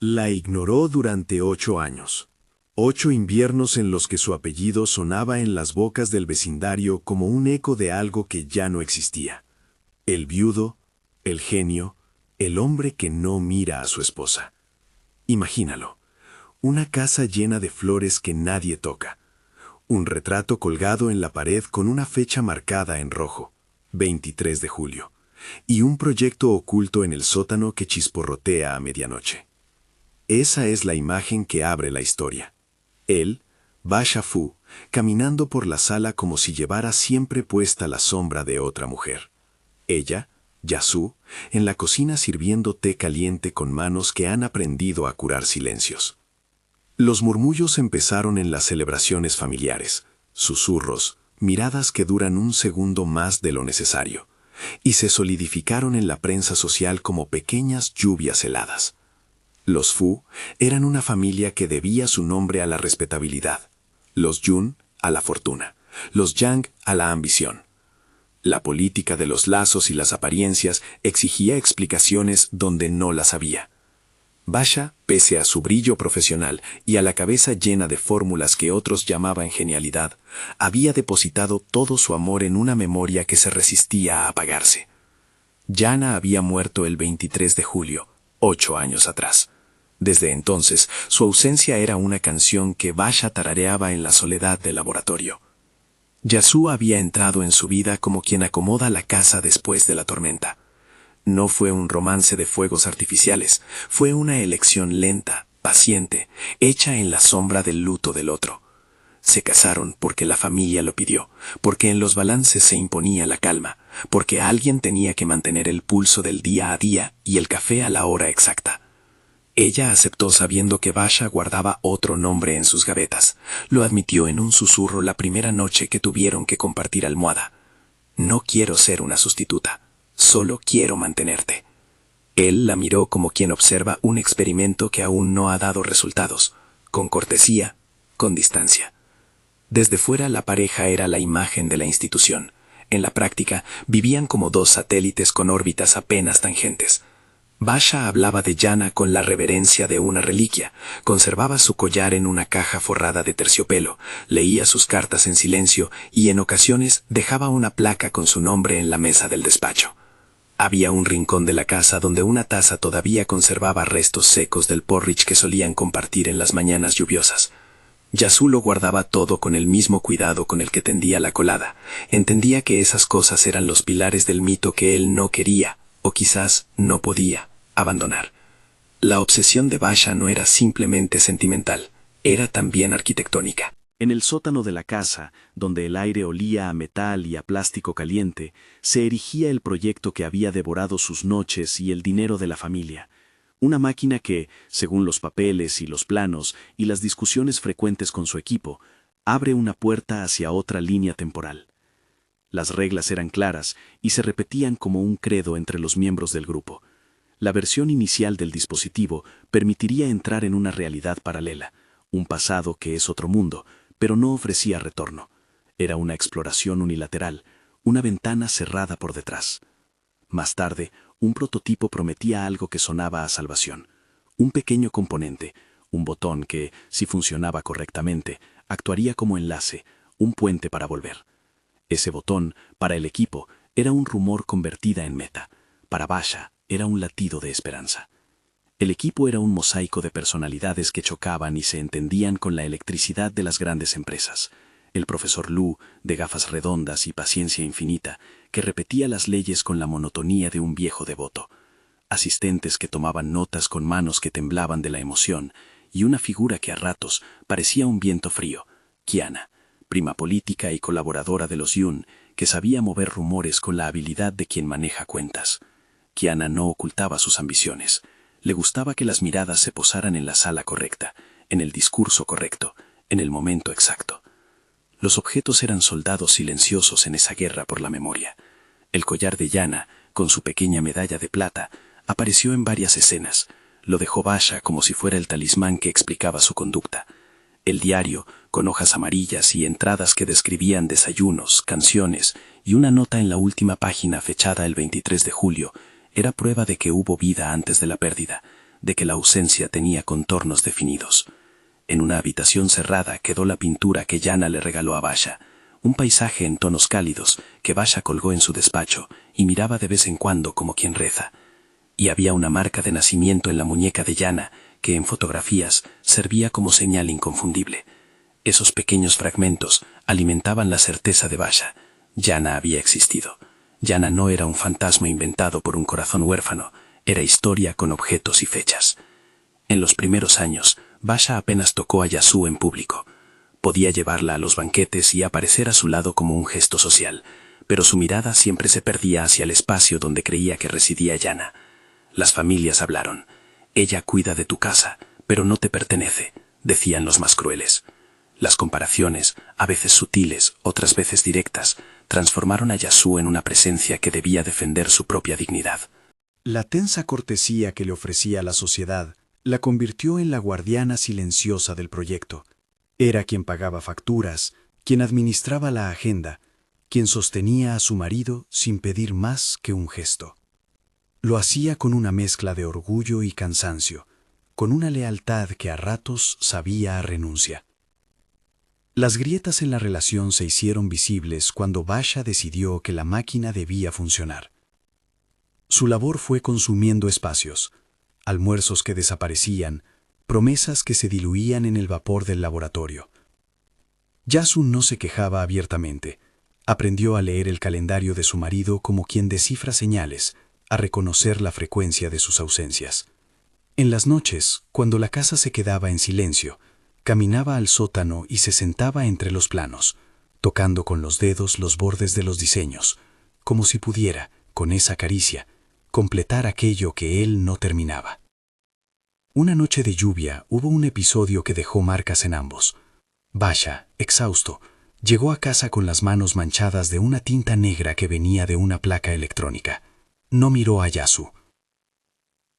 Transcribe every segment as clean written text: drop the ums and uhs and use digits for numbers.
La ignoró durante 8 años. 8 inviernos en los que su apellido sonaba en las bocas del vecindario como un eco de algo que ya no existía. El viudo, el genio, el hombre que no mira a su esposa. Imagínalo. Una casa llena de flores que nadie toca. Un retrato colgado en la pared con una fecha marcada en rojo, 23 de julio. Y un proyecto oculto en el sótano que chisporrotea a medianoche. Esa es la imagen que abre la historia. Él, Basha Fu, caminando por la sala como si llevara siempre puesta la sombra de otra mujer. Ella, Yasu, en la cocina sirviendo té caliente con manos que han aprendido a curar silencios. Los murmullos empezaron en las celebraciones familiares, susurros, miradas que duran un segundo más de lo necesario, y se solidificaron en la prensa social como pequeñas lluvias heladas. Los Fu eran una familia que debía su nombre a la respetabilidad, los Yun a la fortuna, los Yang a la ambición. La política de los lazos y las apariencias exigía explicaciones donde no las había. Basha, pese a su brillo profesional y a la cabeza llena de fórmulas que otros llamaban genialidad, había depositado todo su amor en una memoria que se resistía a apagarse. Yana había muerto el 23 de julio, 8 años atrás. Desde entonces, su ausencia era una canción que Basha tarareaba en la soledad del laboratorio. Yasu había entrado en su vida como quien acomoda la casa después de la tormenta. No fue un romance de fuegos artificiales, fue una elección lenta, paciente, hecha en la sombra del luto del otro. Se casaron porque la familia lo pidió, porque en los balances se imponía la calma, porque alguien tenía que mantener el pulso del día a día y el café a la hora exacta. Ella aceptó sabiendo que Basha guardaba otro nombre en sus gavetas. Lo admitió en un susurro la primera noche que tuvieron que compartir almohada. No quiero ser una sustituta, solo quiero mantenerte. Él la miró como quien observa un experimento que aún no ha dado resultados, con cortesía, con distancia. Desde fuera la pareja era la imagen de la institución. En la práctica vivían como dos satélites con órbitas apenas tangentes. Basha hablaba de Yana con la reverencia de una reliquia, conservaba su collar en una caja forrada de terciopelo, leía sus cartas en silencio y en ocasiones dejaba una placa con su nombre en la mesa del despacho. Había un rincón de la casa donde una taza todavía conservaba restos secos del porridge que solían compartir en las mañanas lluviosas. Yasu lo guardaba todo con el mismo cuidado con el que tendía la colada. Entendía que esas cosas eran los pilares del mito que él no quería, o quizás no podía, abandonar. La obsesión de Basha no era simplemente sentimental, era también arquitectónica. En el sótano de la casa, donde el aire olía a metal y a plástico caliente, se erigía el proyecto que había devorado sus noches y el dinero de la familia. Una máquina que, según los papeles y los planos y las discusiones frecuentes con su equipo, abre una puerta hacia otra línea temporal. Las reglas eran claras y se repetían como un credo entre los miembros del grupo. La versión inicial del dispositivo permitiría entrar en una realidad paralela, un pasado que es otro mundo, pero no ofrecía retorno. Era una exploración unilateral, una ventana cerrada por detrás. Más tarde, un prototipo prometía algo que sonaba a salvación. Un pequeño componente, un botón que, si funcionaba correctamente, actuaría como enlace, un puente para volver. Ese botón, para el equipo, era un rumor convertida en meta. Para Basha, era un latido de esperanza. El equipo era un mosaico de personalidades que chocaban y se entendían con la electricidad de las grandes empresas. El profesor Lu, de gafas redondas y paciencia infinita, que repetía las leyes con la monotonía de un viejo devoto. Asistentes que tomaban notas con manos que temblaban de la emoción, y una figura que a ratos parecía un viento frío, Kiana, prima política y colaboradora de los Yun, que sabía mover rumores con la habilidad de quien maneja cuentas. Kiana no ocultaba sus ambiciones. Le gustaba que las miradas se posaran en la sala correcta, en el discurso correcto, en el momento exacto. Los objetos eran soldados silenciosos en esa guerra por la memoria. El collar de Yana, con su pequeña medalla de plata, apareció en varias escenas. Lo dejó Basha como si fuera el talismán que explicaba su conducta. El diario, con hojas amarillas y entradas que describían desayunos, canciones y una nota en la última página fechada el 23 de julio, era prueba de que hubo vida antes de la pérdida, de que la ausencia tenía contornos definidos. En una habitación cerrada quedó la pintura que Jana le regaló a Basha, un paisaje en tonos cálidos que Basha colgó en su despacho y miraba de vez en cuando como quien reza. Y había una marca de nacimiento en la muñeca de Jana que en fotografías servía como señal inconfundible. Esos pequeños fragmentos alimentaban la certeza de Basha. Jana había existido. Jana no era un fantasma inventado por un corazón huérfano, era historia con objetos y fechas. En los primeros años, Basha apenas tocó a Yasu en público. Podía llevarla a los banquetes y aparecer a su lado como un gesto social, pero su mirada siempre se perdía hacia el espacio donde creía que residía Jana. Las familias hablaron. Ella cuida de tu casa, pero no te pertenece, decían los más crueles. Las comparaciones, a veces sutiles, otras veces directas, transformaron a Yasu en una presencia que debía defender su propia dignidad. La tensa cortesía que le ofrecía la sociedad la convirtió en la guardiana silenciosa del proyecto. Era quien pagaba facturas, quien administraba la agenda, quien sostenía a su marido sin pedir más que un gesto. Lo hacía con una mezcla de orgullo y cansancio, con una lealtad que a ratos sabía a renuncia. Las grietas en la relación se hicieron visibles cuando Basha decidió que la máquina debía funcionar. Su labor fue consumiendo espacios, almuerzos que desaparecían, promesas que se diluían en el vapor del laboratorio. Yasu no se quejaba abiertamente. Aprendió a leer el calendario de su marido como quien descifra señales, a reconocer la frecuencia de sus ausencias. En las noches, cuando la casa se quedaba en silencio, caminaba al sótano y se sentaba entre los planos, tocando con los dedos los bordes de los diseños, como si pudiera, con esa caricia, completar aquello que él no terminaba. Una noche de lluvia hubo un episodio que dejó marcas en ambos. Basha, exhausto, llegó a casa con las manos manchadas de una tinta negra que venía de una placa electrónica. No miró a Yasu.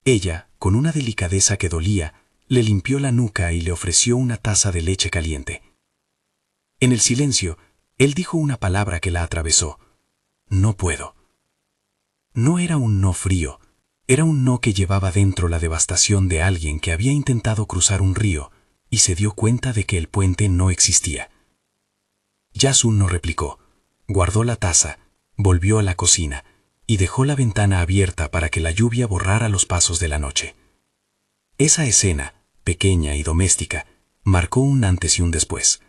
Ella, con una delicadeza que dolía, le limpió la nuca y le ofreció una taza de leche caliente. En el silencio, él dijo una palabra que la atravesó. No puedo. No era un no frío, era un no que llevaba dentro la devastación de alguien que había intentado cruzar un río y se dio cuenta de que el puente no existía. Yasu no replicó, guardó la taza, volvió a la cocina y dejó la ventana abierta para que la lluvia borrara los pasos de la noche. Esa escena, pequeña y doméstica, marcó un antes y un después.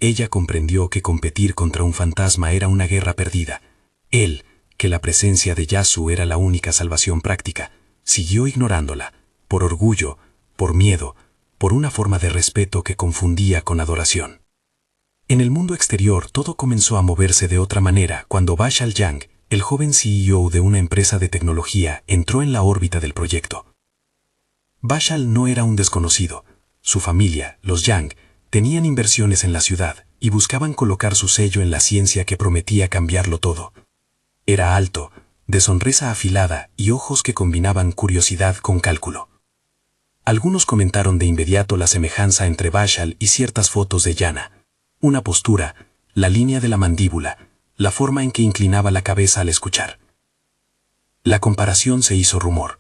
Ella comprendió que competir contra un fantasma era una guerra perdida. Él, que la presencia de Yasu era la única salvación práctica, siguió ignorándola, por orgullo, por miedo, por una forma de respeto que confundía con adoración. En el mundo exterior todo comenzó a moverse de otra manera cuando Bashal Yang, el joven CEO de una empresa de tecnología, entró en la órbita del proyecto. Bashal no era un desconocido. Su familia, los Yang, tenían inversiones en la ciudad y buscaban colocar su sello en la ciencia que prometía cambiarlo todo. Era alto, de sonrisa afilada y ojos que combinaban curiosidad con cálculo. Algunos comentaron de inmediato la semejanza entre Bashal y ciertas fotos de Jana. Una postura, la línea de la mandíbula, la forma en que inclinaba la cabeza al escuchar. La comparación se hizo rumor.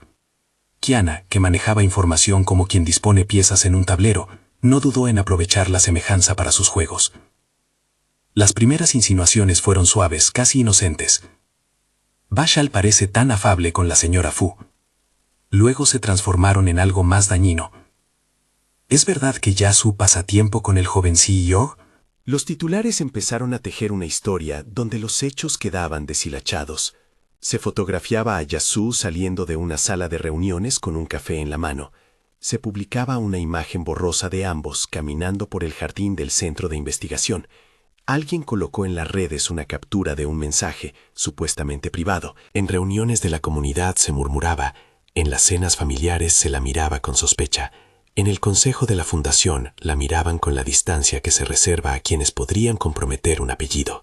Kiana, que manejaba información como quien dispone piezas en un tablero, no dudó en aprovechar la semejanza para sus juegos. Las primeras insinuaciones fueron suaves, casi inocentes. Bashal parece tan afable con la señora Fu. Luego se transformaron en algo más dañino. ¿Es verdad que Yasu pasa tiempo con el joven CEO? Los titulares empezaron a tejer una historia donde los hechos quedaban deshilachados. Se fotografiaba a Yasu saliendo de una sala de reuniones con un café en la mano. Se publicaba una imagen borrosa de ambos caminando por el jardín del centro de investigación. Alguien colocó en las redes una captura de un mensaje, supuestamente privado. En reuniones de la comunidad se murmuraba, en las cenas familiares se la miraba con sospecha. En el consejo de la fundación la miraban con la distancia que se reserva a quienes podrían comprometer un apellido.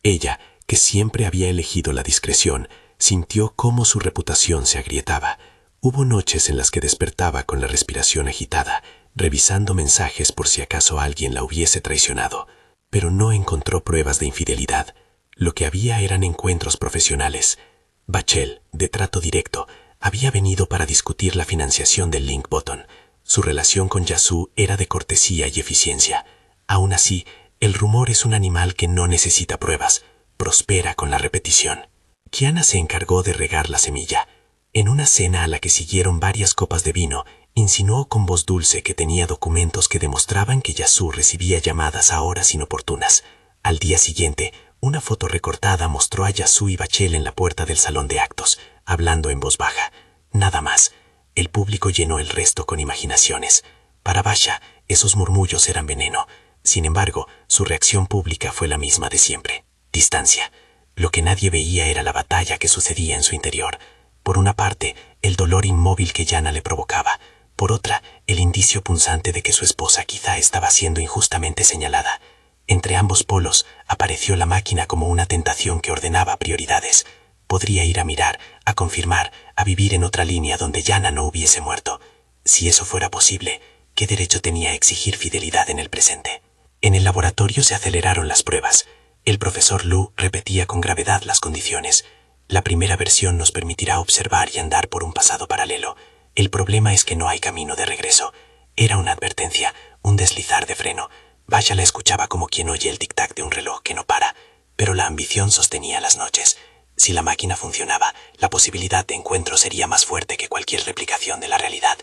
Ella, que siempre había elegido la discreción, sintió cómo su reputación se agrietaba. Hubo noches en las que despertaba con la respiración agitada, revisando mensajes por si acaso alguien la hubiese traicionado. Pero no encontró pruebas de infidelidad. Lo que había eran encuentros profesionales. Bachel, de trato directo, Había venido para discutir la financiación del Link Button. Su relación con Yasu era de cortesía y eficiencia. Aún así, el rumor es un animal que no necesita pruebas, prospera con la repetición. Kiana se encargó de regar la semilla. En una cena a la que siguieron varias copas de vino, insinuó con voz dulce que tenía documentos que demostraban que Yasu recibía llamadas a horas inoportunas. Al día siguiente, una foto recortada mostró a Yasu y Bachel en la puerta del salón de actos, hablando en voz baja. Nada más. El público llenó el resto con imaginaciones. Para Basha, esos murmullos eran veneno. Sin embargo, su reacción pública fue la misma de siempre. Distancia. Lo que nadie veía era la batalla que sucedía en su interior. Por una parte, el dolor inmóvil que Yana le provocaba. Por otra, el indicio punzante de que su esposa quizá estaba siendo injustamente señalada. Entre ambos polos apareció la máquina como una tentación que ordenaba prioridades. Podría ir a mirar, a confirmar, a vivir en otra línea donde Yana no hubiese muerto. Si eso fuera posible, ¿qué derecho tenía a exigir fidelidad en el presente? En el laboratorio se aceleraron las pruebas. El profesor Lu repetía con gravedad las condiciones. La primera versión nos permitirá observar y andar por un pasado paralelo. El problema es que no hay camino de regreso. Era una advertencia, un deslizar de freno. Basha la escuchaba como quien oye el tic-tac de un reloj que no para, pero la ambición sostenía las noches. Si la máquina funcionaba, la posibilidad de encuentro sería más fuerte que cualquier replicación de la realidad.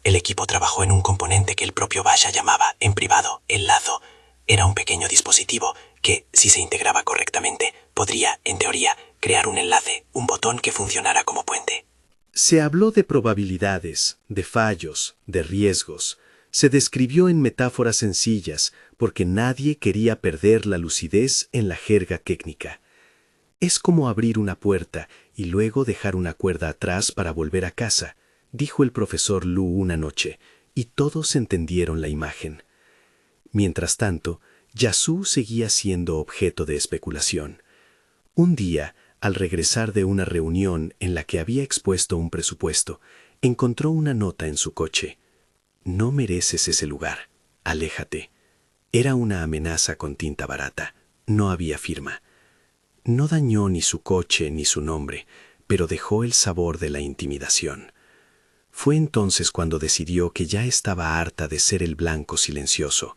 El equipo trabajó en un componente que el propio Basha llamaba, en privado, el lazo. Era un pequeño dispositivo que, si se integraba correctamente, podría, en teoría, crear un enlace, un botón que funcionara como puente. Se habló de probabilidades, de fallos, de riesgos. Se describió en metáforas sencillas porque nadie quería perder la lucidez en la jerga técnica. Es como abrir una puerta y luego dejar una cuerda atrás para volver a casa, dijo el profesor Lu una noche, y todos entendieron la imagen. Mientras tanto, Yasu seguía siendo objeto de especulación. Un día, al regresar de una reunión en la que había expuesto un presupuesto, encontró una nota en su coche. «No mereces ese lugar. Aléjate». Era una amenaza con tinta barata. No había firma. No dañó ni su coche ni su nombre, pero dejó el sabor de la intimidación. Fue entonces cuando decidió que ya estaba harta de ser el blanco silencioso.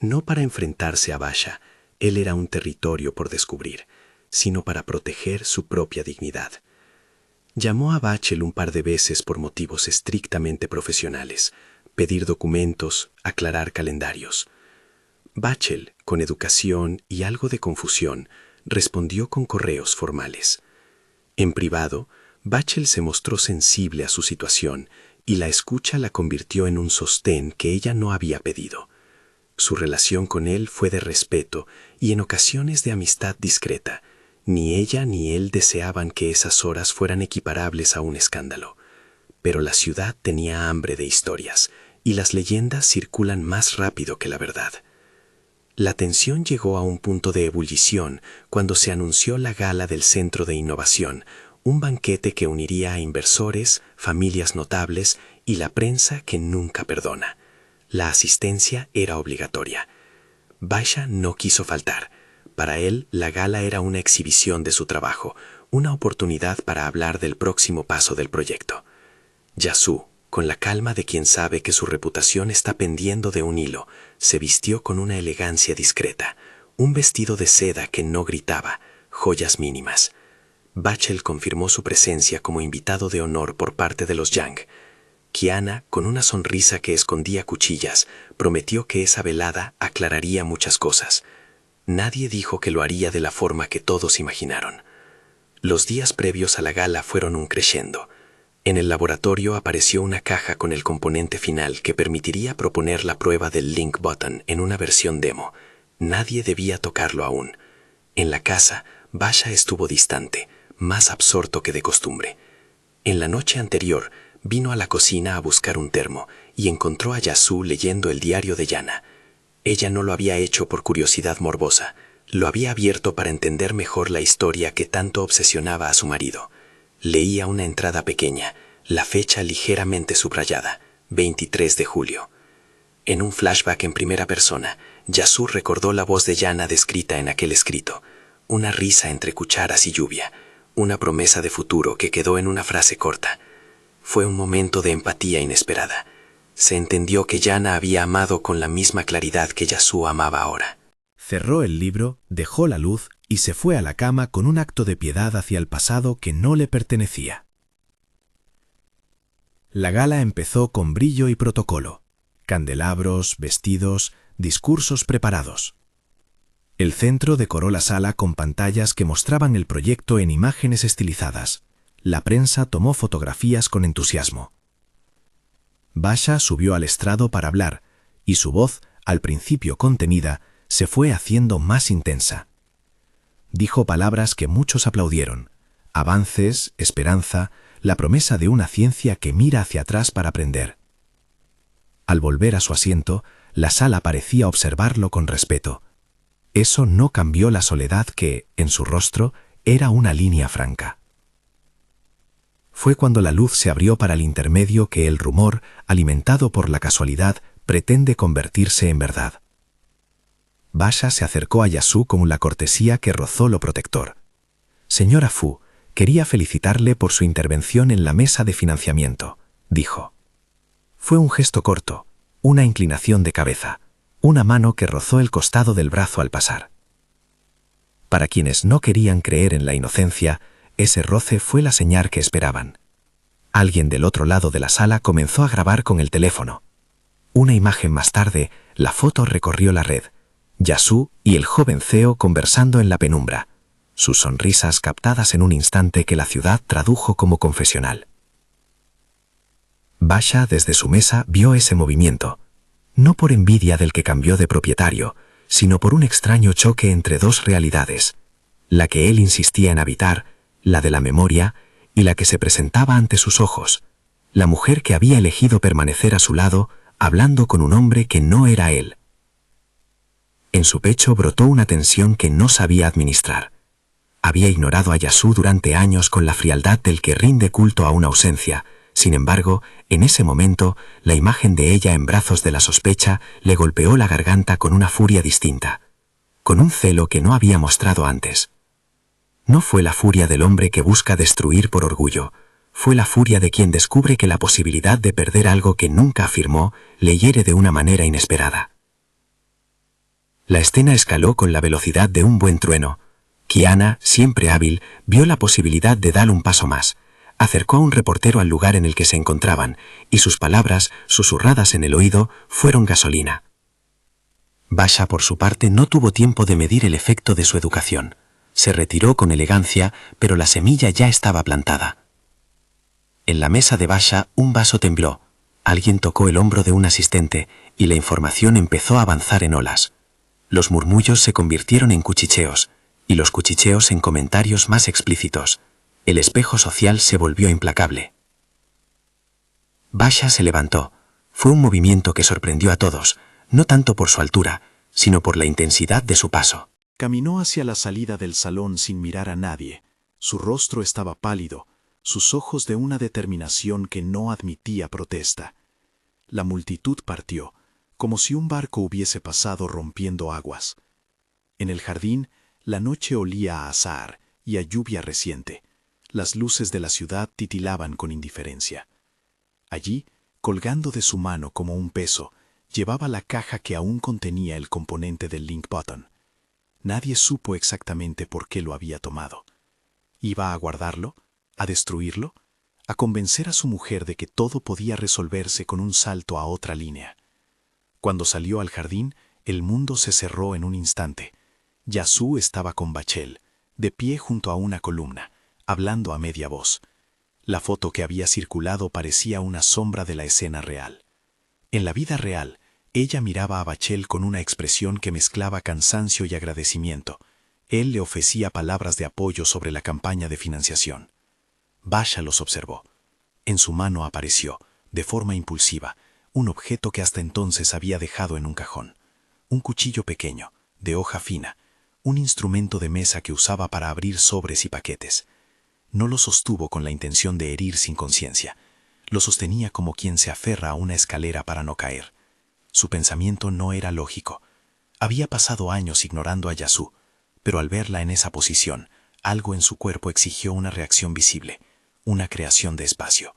No para enfrentarse a Basha, él era un territorio por descubrir, sino para proteger su propia dignidad. Llamó a Bachel un par de veces por motivos estrictamente profesionales, pedir documentos, aclarar calendarios. Bachel, con educación y algo de confusión, respondió con correos formales. En privado, Bachel se mostró sensible a su situación y la escucha la convirtió en un sostén que ella no había pedido. Su relación con él fue de respeto y en ocasiones de amistad discreta. Ni ella ni él deseaban que esas horas fueran equiparables a un escándalo. Pero la ciudad tenía hambre de historias y las leyendas circulan más rápido que la verdad. La tensión llegó a un punto de ebullición cuando se anunció la gala del Centro de Innovación, un banquete que uniría a inversores, familias notables y la prensa que nunca perdona. La asistencia era obligatoria. Basha no quiso faltar. Para él, la gala era una exhibición de su trabajo, una oportunidad para hablar del próximo paso del proyecto. Yasu, con la calma de quien sabe que su reputación está pendiendo de un hilo, se vistió con una elegancia discreta, un vestido de seda que no gritaba, joyas mínimas. Bachel confirmó su presencia como invitado de honor por parte de los Yang. Kiana, con una sonrisa que escondía cuchillas, prometió que esa velada aclararía muchas cosas. Nadie dijo que lo haría de la forma que todos imaginaron. Los días previos a la gala fueron un crescendo. En el laboratorio apareció una caja con el componente final que permitiría proponer la prueba del Link Button en una versión demo. Nadie debía tocarlo aún. En la casa, Basha estuvo distante, más absorto que de costumbre. En la noche anterior, vino a la cocina a buscar un termo y encontró a Yasu leyendo el diario de Yana. Ella no lo había hecho por curiosidad morbosa, lo había abierto para entender mejor la historia que tanto obsesionaba a su marido. Leía una entrada pequeña, la fecha ligeramente subrayada, 23 de julio. En un flashback en primera persona, Yasu recordó la voz de Yana descrita en aquel escrito, una risa entre cucharas y lluvia, una promesa de futuro que quedó en una frase corta. Fue un momento de empatía inesperada. Se entendió que Yana había amado con la misma claridad que Yasu amaba ahora. Cerró el libro, dejó la luz y se fue a la cama con un acto de piedad hacia el pasado que no le pertenecía. La gala empezó con brillo y protocolo. Candelabros, vestidos, discursos preparados. El centro decoró la sala con pantallas que mostraban el proyecto en imágenes estilizadas. La prensa tomó fotografías con entusiasmo. Basha subió al estrado para hablar, y su voz, al principio contenida, se fue haciendo más intensa. Dijo palabras que muchos aplaudieron: avances, esperanza, la promesa de una ciencia que mira hacia atrás para aprender. Al volver a su asiento, la sala parecía observarlo con respeto. Eso no cambió la soledad que, en su rostro, era una línea franca. Fue cuando la luz se abrió para el intermedio que el rumor, alimentado por la casualidad, pretende convertirse en verdad. Basha se acercó a Yasu con la cortesía que rozó lo protector. «Señora Fu, quería felicitarle por su intervención en la mesa de financiamiento», dijo. Fue un gesto corto, una inclinación de cabeza, una mano que rozó el costado del brazo al pasar. Para quienes no querían creer en la inocencia, ese roce fue la señal que esperaban. Alguien del otro lado de la sala comenzó a grabar con el teléfono. Una imagen más tarde, la foto recorrió la red. Yasu y el joven CEO conversando en la penumbra, sus sonrisas captadas en un instante que la ciudad tradujo como confesional. Basha desde su mesa vio ese movimiento, no por envidia del que cambió de propietario, sino por un extraño choque entre dos realidades, la que él insistía en habitar, la de la memoria, y la que se presentaba ante sus ojos, la mujer que había elegido permanecer a su lado, hablando con un hombre que no era él. En su pecho brotó una tensión que no sabía administrar. Había ignorado a Yasu durante años con la frialdad del que rinde culto a una ausencia. Sin embargo, en ese momento, la imagen de ella en brazos de la sospecha le golpeó la garganta con una furia distinta, con un celo que no había mostrado antes. No fue la furia del hombre que busca destruir por orgullo, fue la furia de quien descubre que la posibilidad de perder algo que nunca afirmó le hiere de una manera inesperada. La escena escaló con la velocidad de un buen trueno. Kiana, siempre hábil, vio la posibilidad de dar un paso más. Acercó a un reportero al lugar en el que se encontraban, y sus palabras, susurradas en el oído, fueron gasolina. Basha, por su parte, no tuvo tiempo de medir el efecto de su educación. Se retiró con elegancia, pero la semilla ya estaba plantada. En la mesa de Basha, un vaso tembló. Alguien tocó el hombro de un asistente, y la información empezó a avanzar en olas. Los murmullos se convirtieron en cuchicheos, y los cuchicheos en comentarios más explícitos. El espejo social se volvió implacable. Basha se levantó. Fue un movimiento que sorprendió a todos, no tanto por su altura, sino por la intensidad de su paso. Caminó hacia la salida del salón sin mirar a nadie. Su rostro estaba pálido, sus ojos de una determinación que no admitía protesta. La multitud partió, como si un barco hubiese pasado rompiendo aguas. En el jardín, la noche olía a azahar y a lluvia reciente. Las luces de la ciudad titilaban con indiferencia. Allí, colgando de su mano como un peso, llevaba la caja que aún contenía el componente del link button. Nadie supo exactamente por qué lo había tomado. ¿Iba a guardarlo? ¿A destruirlo? ¿A convencer a su mujer de que todo podía resolverse con un salto a otra línea? Cuando salió al jardín, el mundo se cerró en un instante. Yasu estaba con Bachel, de pie junto a una columna, hablando a media voz. La foto que había circulado parecía una sombra de la escena real. En la vida real, ella miraba a Bachel con una expresión que mezclaba cansancio y agradecimiento. Él le ofrecía palabras de apoyo sobre la campaña de financiación. Basha los observó. En su mano apareció, de forma impulsiva, un objeto que hasta entonces había dejado en un cajón. Un cuchillo pequeño, de hoja fina, un instrumento de mesa que usaba para abrir sobres y paquetes. No lo sostuvo con la intención de herir sin conciencia. Lo sostenía como quien se aferra a una escalera para no caer. Su pensamiento no era lógico. Había pasado años ignorando a Yasu, pero al verla en esa posición, algo en su cuerpo exigió una reacción visible, una creación de espacio.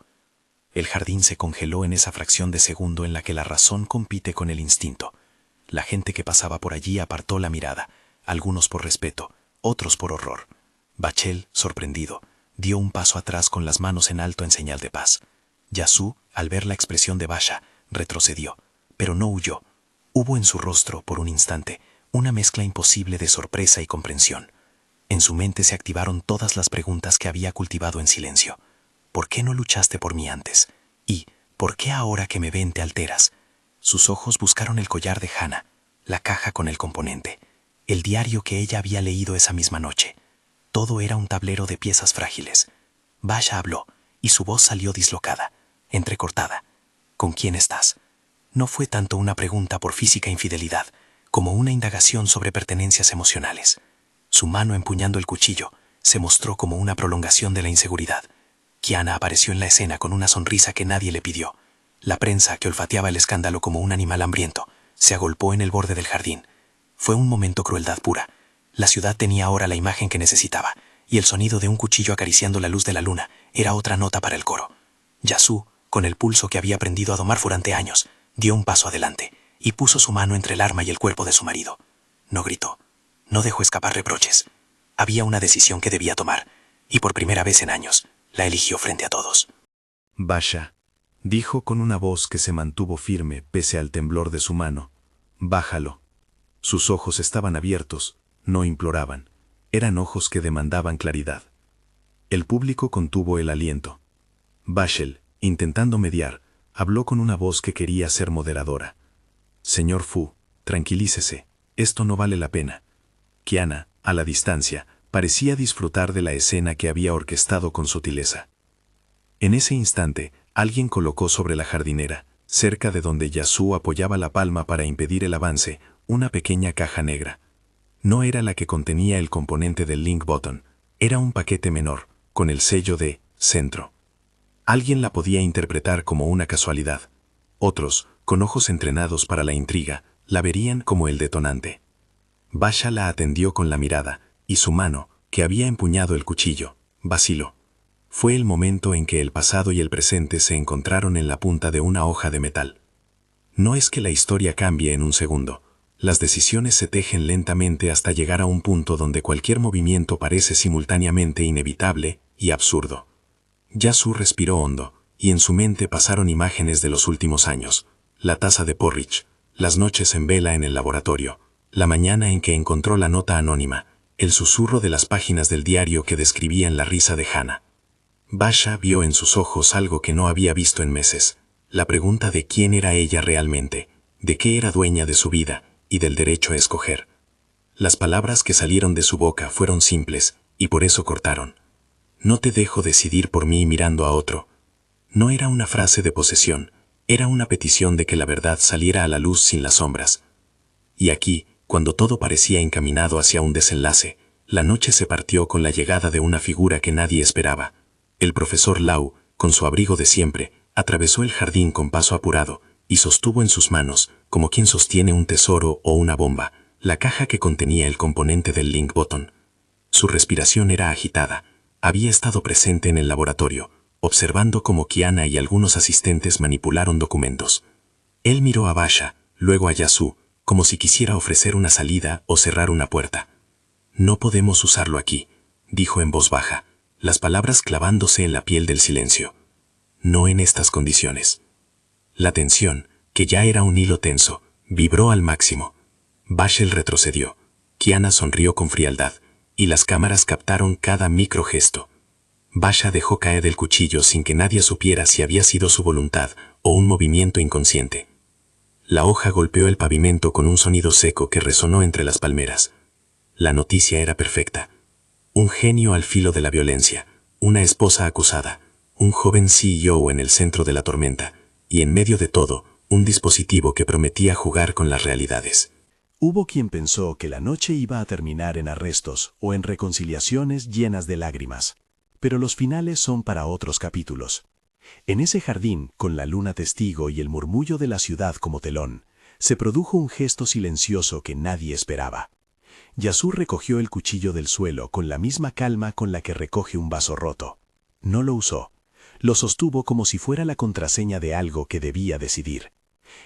El jardín se congeló en esa fracción de segundo en la que la razón compite con el instinto. La gente que pasaba por allí apartó la mirada, algunos por respeto, otros por horror. Bachel, sorprendido, dio un paso atrás con las manos en alto en señal de paz. Yasu, al ver la expresión de Basha, retrocedió, pero no huyó. Hubo en su rostro, por un instante, una mezcla imposible de sorpresa y comprensión. En su mente se activaron todas las preguntas que había cultivado en silencio. ¿Por qué no luchaste por mí antes? ¿Y por qué ahora que me ven te alteras? Sus ojos buscaron el collar de Hannah, la caja con el componente, el diario que ella había leído esa misma noche. Todo era un tablero de piezas frágiles. Basha habló, y su voz salió dislocada, entrecortada. ¿Con quién estás? No fue tanto una pregunta por física infidelidad, como una indagación sobre pertenencias emocionales. Su mano empuñando el cuchillo se mostró como una prolongación de la inseguridad. Kiana apareció en la escena con una sonrisa que nadie le pidió. La prensa, que olfateaba el escándalo como un animal hambriento, se agolpó en el borde del jardín. Fue un momento crueldad pura. La ciudad tenía ahora la imagen que necesitaba, y el sonido de un cuchillo acariciando la luz de la luna era otra nota para el coro. Yasu, con el pulso que había aprendido a domar durante años, dio un paso adelante y puso su mano entre el arma y el cuerpo de su marido. No gritó, no dejó escapar reproches. Había una decisión que debía tomar, y por primera vez en años, la eligió frente a todos. Basha, dijo con una voz que se mantuvo firme pese al temblor de su mano. Bájalo. Sus ojos estaban abiertos, no imploraban. Eran ojos que demandaban claridad. El público contuvo el aliento. Bachel, intentando mediar, habló con una voz que quería ser moderadora. Señor Fu, tranquilícese, esto no vale la pena. Kiana, a la distancia, parecía disfrutar de la escena que había orquestado con sutileza. En ese instante, alguien colocó sobre la jardinera, cerca de donde Yasu apoyaba la palma para impedir el avance, una pequeña caja negra. No era la que contenía el componente del link button, era un paquete menor, con el sello de centro. Alguien la podía interpretar como una casualidad. Otros, con ojos entrenados para la intriga, la verían como el detonante. Basha la atendió con la mirada, y su mano, que había empuñado el cuchillo, vaciló. Fue el momento en que el pasado y el presente se encontraron en la punta de una hoja de metal. No es que la historia cambie en un segundo. Las decisiones se tejen lentamente hasta llegar a un punto donde cualquier movimiento parece simultáneamente inevitable y absurdo. Yasu respiró hondo, y en su mente pasaron imágenes de los últimos años. La taza de porridge, las noches en vela en el laboratorio, la mañana en que encontró la nota anónima, el susurro de las páginas del diario que describían la risa de Hannah. Basha vio en sus ojos algo que no había visto en meses, la pregunta de quién era ella realmente, de qué era dueña de su vida y del derecho a escoger. Las palabras que salieron de su boca fueron simples, y por eso cortaron. No te dejo decidir por mí mirando a otro. No era una frase de posesión, era una petición de que la verdad saliera a la luz sin las sombras. Y aquí, cuando todo parecía encaminado hacia un desenlace, la noche se partió con la llegada de una figura que nadie esperaba. El profesor Lau, con su abrigo de siempre, atravesó el jardín con paso apurado y sostuvo en sus manos, como quien sostiene un tesoro o una bomba, la caja que contenía el componente del link button. Su respiración era agitada. Había estado presente en el laboratorio, observando cómo Kiana y algunos asistentes manipularon documentos. Él miró a Basha, luego a Yasu, como si quisiera ofrecer una salida o cerrar una puerta. No podemos usarlo aquí, dijo en voz baja, las palabras clavándose en la piel del silencio. No en estas condiciones. La tensión, que ya era un hilo tenso, vibró al máximo. Bachel retrocedió. Kiana sonrió con frialdad, y las cámaras captaron cada microgesto. Basha dejó caer el cuchillo sin que nadie supiera si había sido su voluntad o un movimiento inconsciente. La hoja golpeó el pavimento con un sonido seco que resonó entre las palmeras. La noticia era perfecta. Un genio al filo de la violencia, una esposa acusada, un joven CEO en el centro de la tormenta, y en medio de todo, un dispositivo que prometía jugar con las realidades. Hubo quien pensó que la noche iba a terminar en arrestos o en reconciliaciones llenas de lágrimas, pero los finales son para otros capítulos. En ese jardín, con la luna testigo y el murmullo de la ciudad como telón, se produjo un gesto silencioso que nadie esperaba. Yasu recogió el cuchillo del suelo con la misma calma con la que recoge un vaso roto. No lo usó. Lo sostuvo como si fuera la contraseña de algo que debía decidir.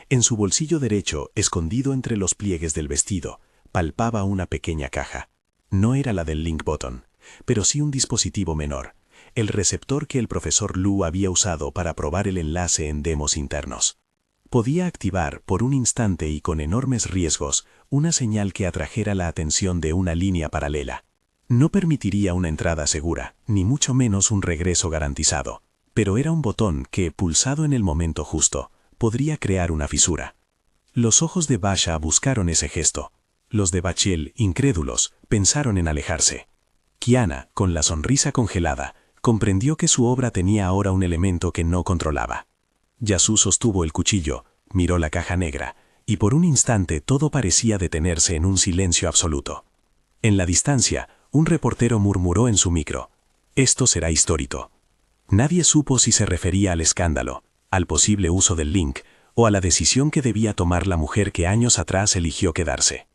En su bolsillo derecho, escondido entre los pliegues del vestido, palpaba una pequeña caja. No era la del link button, pero sí un dispositivo menor, el receptor que el profesor Lu había usado para probar el enlace en demos internos. Podía activar, por un instante y con enormes riesgos, una señal que atrajera la atención de una línea paralela. No permitiría una entrada segura, ni mucho menos un regreso garantizado, pero era un botón que, pulsado en el momento justo, podría crear una fisura. Los ojos de Basha buscaron ese gesto. Los de Bachel, incrédulos, pensaron en alejarse. Kiana, con la sonrisa congelada, comprendió que su obra tenía ahora un elemento que no controlaba. Yasu sostuvo el cuchillo, miró la caja negra, y por un instante todo parecía detenerse en un silencio absoluto. En la distancia, un reportero murmuró en su micro: «Esto será histórico». Nadie supo si se refería al escándalo, al posible uso del link, o a la decisión que debía tomar la mujer que años atrás eligió quedarse.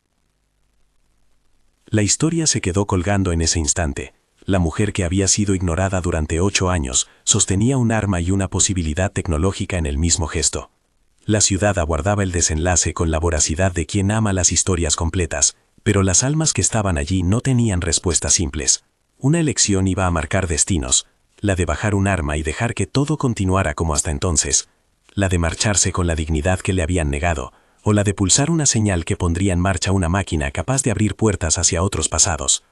La historia se quedó colgando en ese instante. La mujer que había sido ignorada durante 8 años sostenía un arma y una posibilidad tecnológica en el mismo gesto. La ciudad aguardaba el desenlace con la voracidad de quien ama las historias completas, pero las almas que estaban allí no tenían respuestas simples. Una elección iba a marcar destinos, la de bajar un arma y dejar que todo continuara como hasta entonces, la de marcharse con la dignidad que le habían negado, o la de pulsar una señal que pondría en marcha una máquina capaz de abrir puertas hacia otros pasados,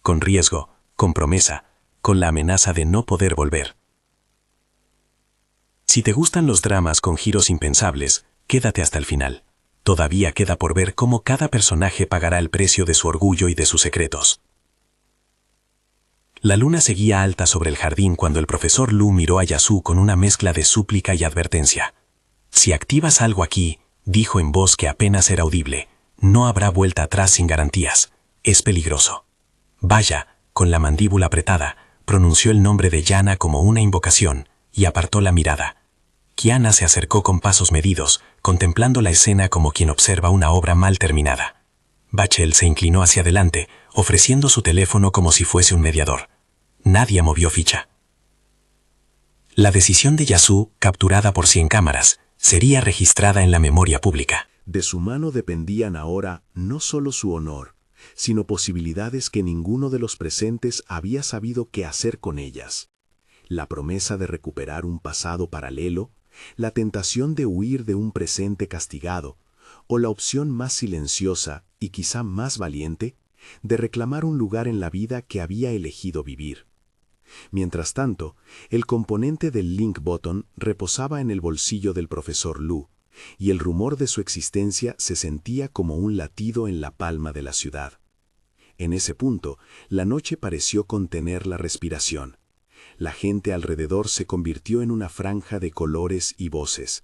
con riesgo, con promesa, con la amenaza de no poder volver. Si te gustan los dramas con giros impensables, quédate hasta el final. Todavía queda por ver cómo cada personaje pagará el precio de su orgullo y de sus secretos. La luna seguía alta sobre el jardín cuando el profesor Lu miró a Yasu con una mezcla de súplica y advertencia. «Si activas algo aquí», dijo en voz que apenas era audible, «no habrá vuelta atrás sin garantías. Es peligroso». «Vaya», con la mandíbula apretada, pronunció el nombre de Yana como una invocación y apartó la mirada. Kiana se acercó con pasos medidos, contemplando la escena como quien observa una obra mal terminada. Bachel se inclinó hacia adelante, ofreciendo su teléfono como si fuese un mediador. Nadie movió ficha. La decisión de Yasu, capturada por 100 cámaras, sería registrada en la memoria pública. De su mano dependían ahora no solo su honor, sino posibilidades que ninguno de los presentes había sabido qué hacer con ellas. La promesa de recuperar un pasado paralelo, la tentación de huir de un presente castigado, o la opción más silenciosa y quizá más valiente, de reclamar un lugar en la vida que había elegido vivir. Mientras tanto, el componente del link button reposaba en el bolsillo del profesor Lu, y el rumor de su existencia se sentía como un latido en la palma de la ciudad. En ese punto, la noche pareció contener la respiración. La gente alrededor se convirtió en una franja de colores y voces.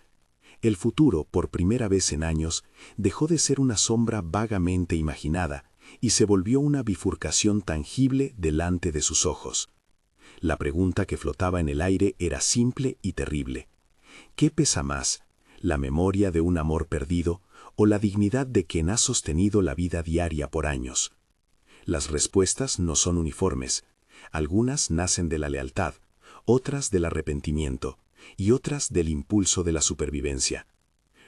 El futuro, por primera vez en años, dejó de ser una sombra vagamente imaginada y se volvió una bifurcación tangible delante de sus ojos. La pregunta que flotaba en el aire era simple y terrible. ¿Qué pesa más, la memoria de un amor perdido o la dignidad de quien ha sostenido la vida diaria por años? Las respuestas no son uniformes. Algunas nacen de la lealtad, otras del arrepentimiento y otras del impulso de la supervivencia.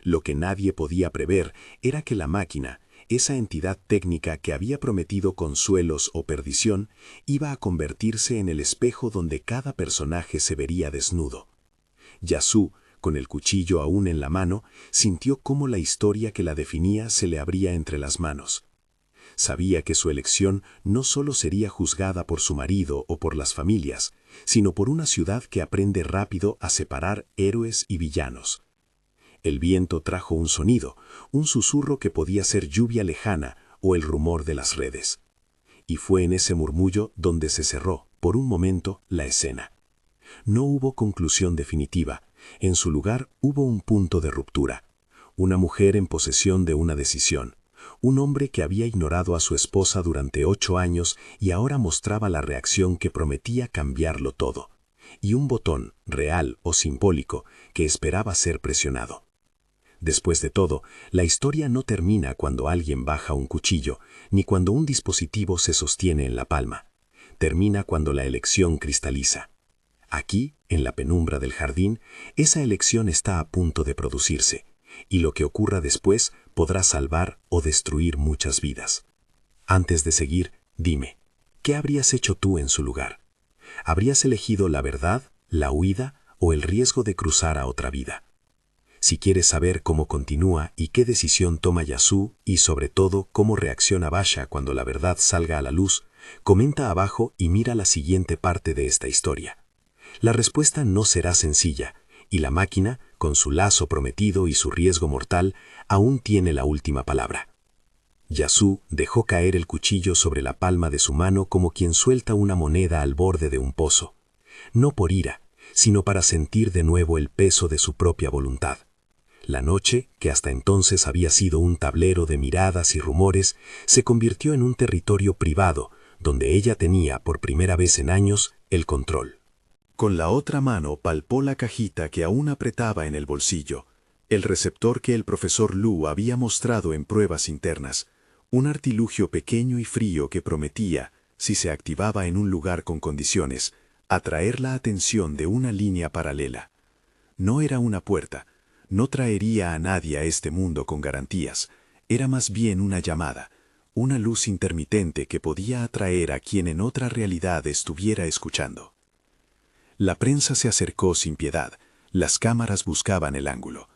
Lo que nadie podía prever era que la máquina, esa entidad técnica que había prometido consuelos o perdición, iba a convertirse en el espejo donde cada personaje se vería desnudo. Yasu, con el cuchillo aún en la mano, sintió cómo la historia que la definía se le abría entre las manos. Sabía que su elección no solo sería juzgada por su marido o por las familias, sino por una ciudad que aprende rápido a separar héroes y villanos. El viento trajo un sonido, un susurro que podía ser lluvia lejana o el rumor de las redes. Y fue en ese murmullo donde se cerró, por un momento, la escena. No hubo conclusión definitiva, en su lugar hubo un punto de ruptura. Una mujer en posesión de una decisión. Un hombre que había ignorado a su esposa durante 8 años y ahora mostraba la reacción que prometía cambiarlo todo. Y un botón, real o simbólico, que esperaba ser presionado. Después de todo, la historia no termina cuando alguien baja un cuchillo, ni cuando un dispositivo se sostiene en la palma. Termina cuando la elección cristaliza. Aquí en la penumbra del jardín, esa elección está a punto de producirse, y lo que ocurra después podrá salvar o destruir muchas vidas. Antes de seguir, dime, ¿qué habrías hecho tú en su lugar? ¿Habrías elegido la verdad, la huida o el riesgo de cruzar a otra vida? Si quieres saber cómo continúa y qué decisión toma Yasú y sobre todo cómo reacciona Basha cuando la verdad salga a la luz, comenta abajo y mira la siguiente parte de esta historia. La respuesta no será sencilla, y la máquina, con su lazo prometido y su riesgo mortal, aún tiene la última palabra. Yasú dejó caer el cuchillo sobre la palma de su mano como quien suelta una moneda al borde de un pozo, no por ira, sino para sentir de nuevo el peso de su propia voluntad. La noche, que hasta entonces había sido un tablero de miradas y rumores, se convirtió en un territorio privado, donde ella tenía, por primera vez en años, el control. Con la otra mano palpó la cajita que aún apretaba en el bolsillo, el receptor que el profesor Lu había mostrado en pruebas internas, un artilugio pequeño y frío que prometía, si se activaba en un lugar con condiciones, atraer la atención de una línea paralela. No era una puerta, no traería a nadie a este mundo con garantías, era más bien una llamada, una luz intermitente que podía atraer a quien en otra realidad estuviera escuchando. La prensa se acercó sin piedad, las cámaras buscaban el ángulo.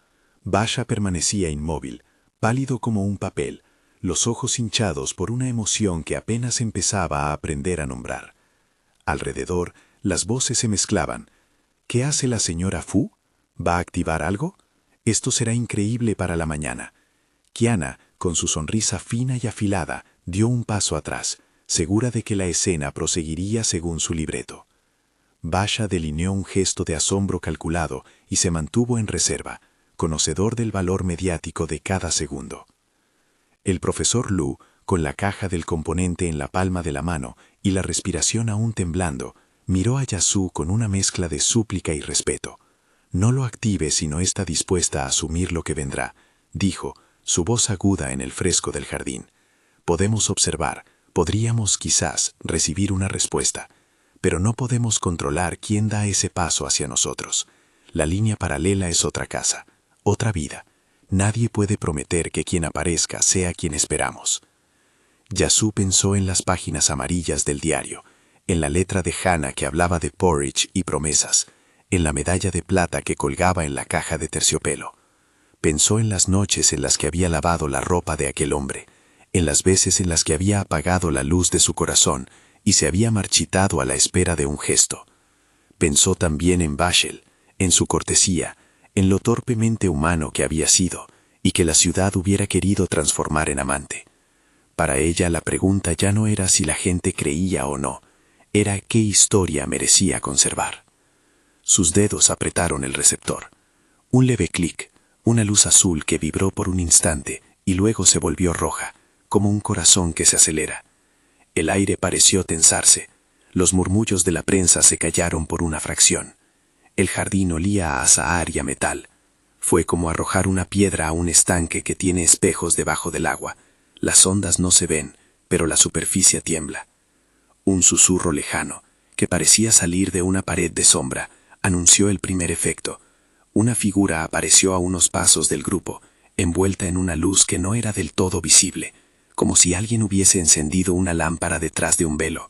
Basha permanecía inmóvil, pálido como un papel, los ojos hinchados por una emoción que apenas empezaba a aprender a nombrar. Alrededor, las voces se mezclaban. ¿Qué hace la señora Fu? ¿Va a activar algo? Esto será increíble para la mañana. Kiana, con su sonrisa fina y afilada, dio un paso atrás, segura de que la escena proseguiría según su libreto. Basha delineó un gesto de asombro calculado y se mantuvo en reserva, conocedor del valor mediático de cada segundo. El profesor Lu, con la caja del componente en la palma de la mano y la respiración aún temblando, miró a Yasú con una mezcla de súplica y respeto. «No lo active si no está dispuesta a asumir lo que vendrá», dijo, su voz aguda en el fresco del jardín. «Podemos observar, podríamos quizás recibir una respuesta, pero no podemos controlar quién da ese paso hacia nosotros. La línea paralela es otra casa, otra vida. Nadie puede prometer que quien aparezca sea quien esperamos». Yasú pensó en las páginas amarillas del diario, en la letra de Hannah que hablaba de porridge y promesas, en la medalla de plata que colgaba en la caja de terciopelo. Pensó en las noches en las que había lavado la ropa de aquel hombre, en las veces en las que había apagado la luz de su corazón y se había marchitado a la espera de un gesto. Pensó también en Bashel, en su cortesía, en lo torpemente humano que había sido y que la ciudad hubiera querido transformar en amante. Para ella la pregunta ya no era si la gente creía o no, era qué historia merecía conservar. Sus dedos apretaron el receptor. Un leve clic, una luz azul que vibró por un instante y luego se volvió roja, como un corazón que se acelera. El aire pareció tensarse, los murmullos de la prensa se callaron por una fracción. El jardín olía a azahar y a metal. Fue como arrojar una piedra a un estanque que tiene espejos debajo del agua. Las ondas no se ven, pero la superficie tiembla. Un susurro lejano, que parecía salir de una pared de sombra, anunció el primer efecto. Una figura apareció a unos pasos del grupo, envuelta en una luz que no era del todo visible, como si alguien hubiese encendido una lámpara detrás de un velo.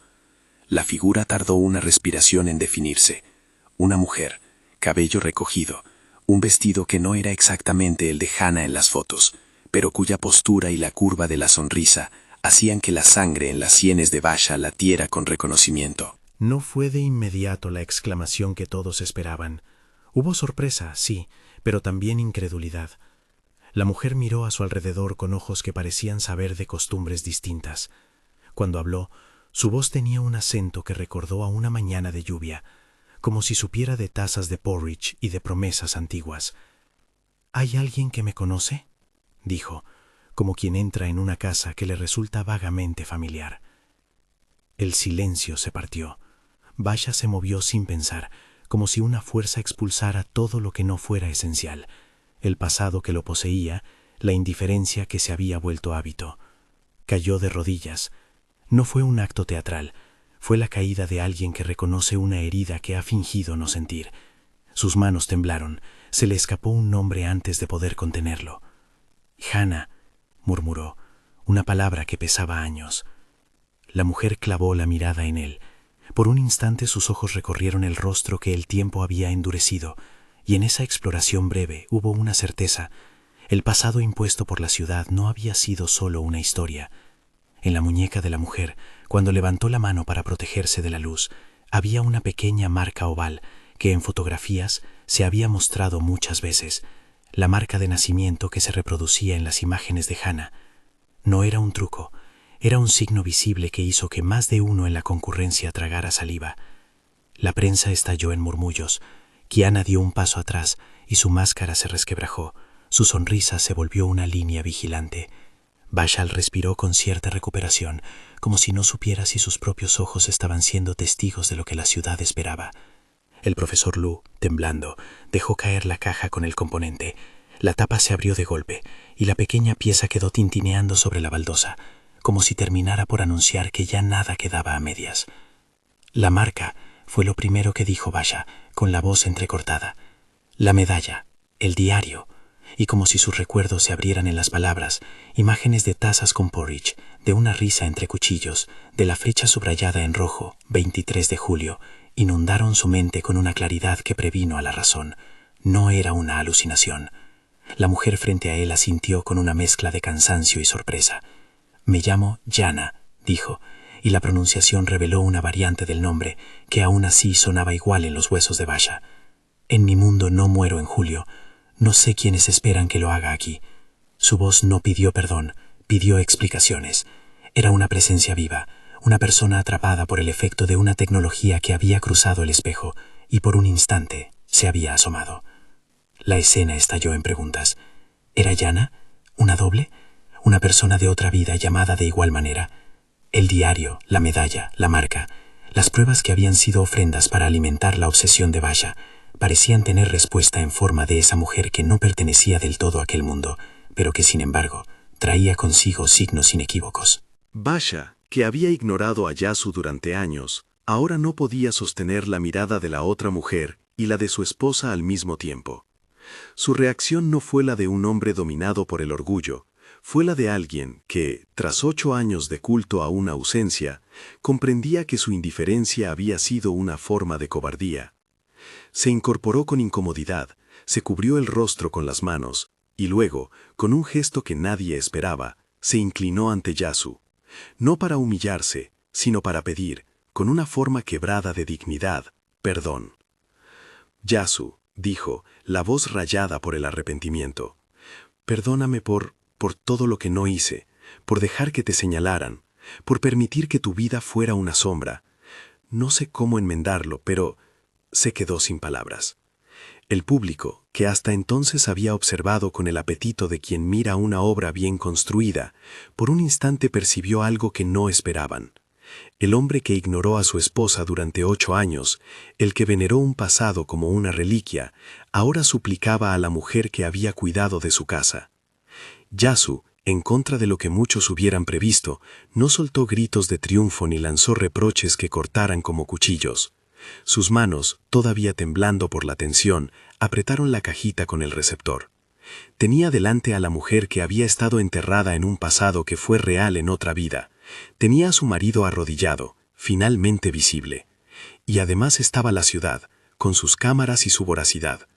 La figura tardó una respiración en definirse. Una mujer, cabello recogido, un vestido que no era exactamente el de Hannah en las fotos, pero cuya postura y la curva de la sonrisa hacían que la sangre en las sienes de Basha latiera con reconocimiento. No fue de inmediato la exclamación que todos esperaban. Hubo sorpresa, sí, pero también incredulidad. La mujer miró a su alrededor con ojos que parecían saber de costumbres distintas. Cuando habló, su voz tenía un acento que recordó a una mañana de lluvia, como si supiera de tazas de porridge y de promesas antiguas. «¿Hay alguien que me conoce?», dijo, como quien entra en una casa que le resulta vagamente familiar. El silencio se partió. Basha se movió sin pensar, como si una fuerza expulsara todo lo que no fuera esencial, el pasado que lo poseía, la indiferencia que se había vuelto hábito. Cayó de rodillas. No fue un acto teatral, Fue la caída de alguien que reconoce una herida que ha fingido no sentir. Sus manos temblaron. Se le escapó un nombre antes de poder contenerlo. «Hannah», murmuró, una palabra que pesaba años. La mujer clavó la mirada en él. Por un instante sus ojos recorrieron el rostro que el tiempo había endurecido, y en esa exploración breve hubo una certeza. El pasado impuesto por la ciudad no había sido solo una historia. En la muñeca de la mujer, cuando levantó la mano para protegerse de la luz, había una pequeña marca oval que en fotografías se había mostrado muchas veces, la marca de nacimiento que se reproducía en las imágenes de Hannah. No era un truco, era un signo visible que hizo que más de uno en la concurrencia tragara saliva. La prensa estalló en murmullos. Kiana dio un paso atrás y su máscara se resquebrajó. Su sonrisa se volvió una línea vigilante. Vashal respiró con cierta recuperación, como si no supiera si sus propios ojos estaban siendo testigos de lo que la ciudad esperaba. El profesor Lu, temblando, dejó caer la caja con el componente. La tapa se abrió de golpe y la pequeña pieza quedó tintineando sobre la baldosa, como si terminara por anunciar que ya nada quedaba a medias. «La marca», fue lo primero que dijo Basha, con la voz entrecortada. «La medalla, el diario», y como si sus recuerdos se abrieran en las palabras, imágenes de tazas con porridge, de una risa entre cuchillos, de la fecha subrayada en rojo, 23 de julio, inundaron su mente con una claridad que previno a la razón. No era una alucinación. La mujer frente a él asintió con una mezcla de cansancio y sorpresa. «Me llamo Jana», dijo, y la pronunciación reveló una variante del nombre que aún así sonaba igual en los huesos de Basha. «En mi mundo no muero en julio. No sé quiénes esperan que lo haga aquí». Su voz no pidió perdón, pidió explicaciones. Era una presencia viva, una persona atrapada por el efecto de una tecnología que había cruzado el espejo y por un instante se había asomado. La escena estalló en preguntas. ¿Era Jana? ¿Una doble? ¿Una persona de otra vida llamada de igual manera? El diario, la medalla, la marca, las pruebas que habían sido ofrendas para alimentar la obsesión de Basha, parecían tener respuesta en forma de esa mujer que no pertenecía del todo a aquel mundo, pero que sin embargo traía consigo signos inequívocos. Basha, que había ignorado a Yasu durante años, ahora no podía sostener la mirada de la otra mujer y la de su esposa al mismo tiempo. Su reacción no fue la de un hombre dominado por el orgullo, fue la de alguien que, tras 8 años de culto a una ausencia, comprendía que su indiferencia había sido una forma de cobardía. Se incorporó con incomodidad, se cubrió el rostro con las manos, y luego, con un gesto que nadie esperaba, se inclinó ante Yasu, no para humillarse, sino para pedir, con una forma quebrada de dignidad, perdón. «Yasu», dijo, la voz rayada por el arrepentimiento, «perdóname por todo lo que no hice, por dejar que te señalaran, por permitir que tu vida fuera una sombra. No sé cómo enmendarlo, pero…» Se quedó sin palabras. El público, que hasta entonces había observado con el apetito de quien mira una obra bien construida, por un instante percibió algo que no esperaban. El hombre que ignoró a su esposa durante 8 años, el que veneró un pasado como una reliquia, ahora suplicaba a la mujer que había cuidado de su casa. Yasu, en contra de lo que muchos hubieran previsto, no soltó gritos de triunfo ni lanzó reproches que cortaran como cuchillos. Sus manos, todavía temblando por la tensión, apretaron la cajita con el receptor. Tenía delante a la mujer que había estado enterrada en un pasado que fue real en otra vida. Tenía a su marido arrodillado, finalmente visible. Y además estaba la ciudad, con sus cámaras y su voracidad.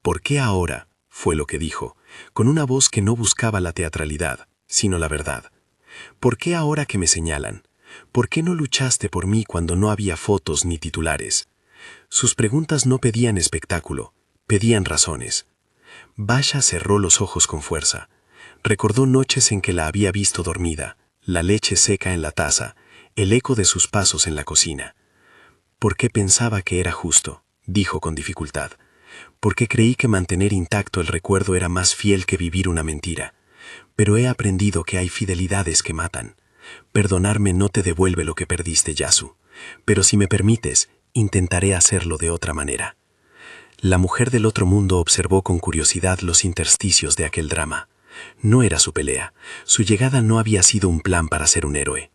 «¿Por qué ahora?», fue lo que dijo, con una voz que no buscaba la teatralidad, sino la verdad. «¿Por qué ahora que me señalan? ¿Por qué no luchaste por mí cuando no había fotos ni titulares?». Sus preguntas no pedían espectáculo, pedían razones. Basha cerró los ojos con fuerza. Recordó noches en que la había visto dormida, la leche seca en la taza, el eco de sus pasos en la cocina. «¿Por qué pensaba que era justo?», dijo con dificultad. «¿Por qué creí que mantener intacto el recuerdo era más fiel que vivir una mentira? Pero he aprendido que hay fidelidades que matan. Perdonarme no te devuelve lo que perdiste, Yasu, pero si me permites, intentaré hacerlo de otra manera». La mujer del otro mundo observó con curiosidad los intersticios de aquel drama. No era su pelea, su llegada no había sido un plan para ser un héroe.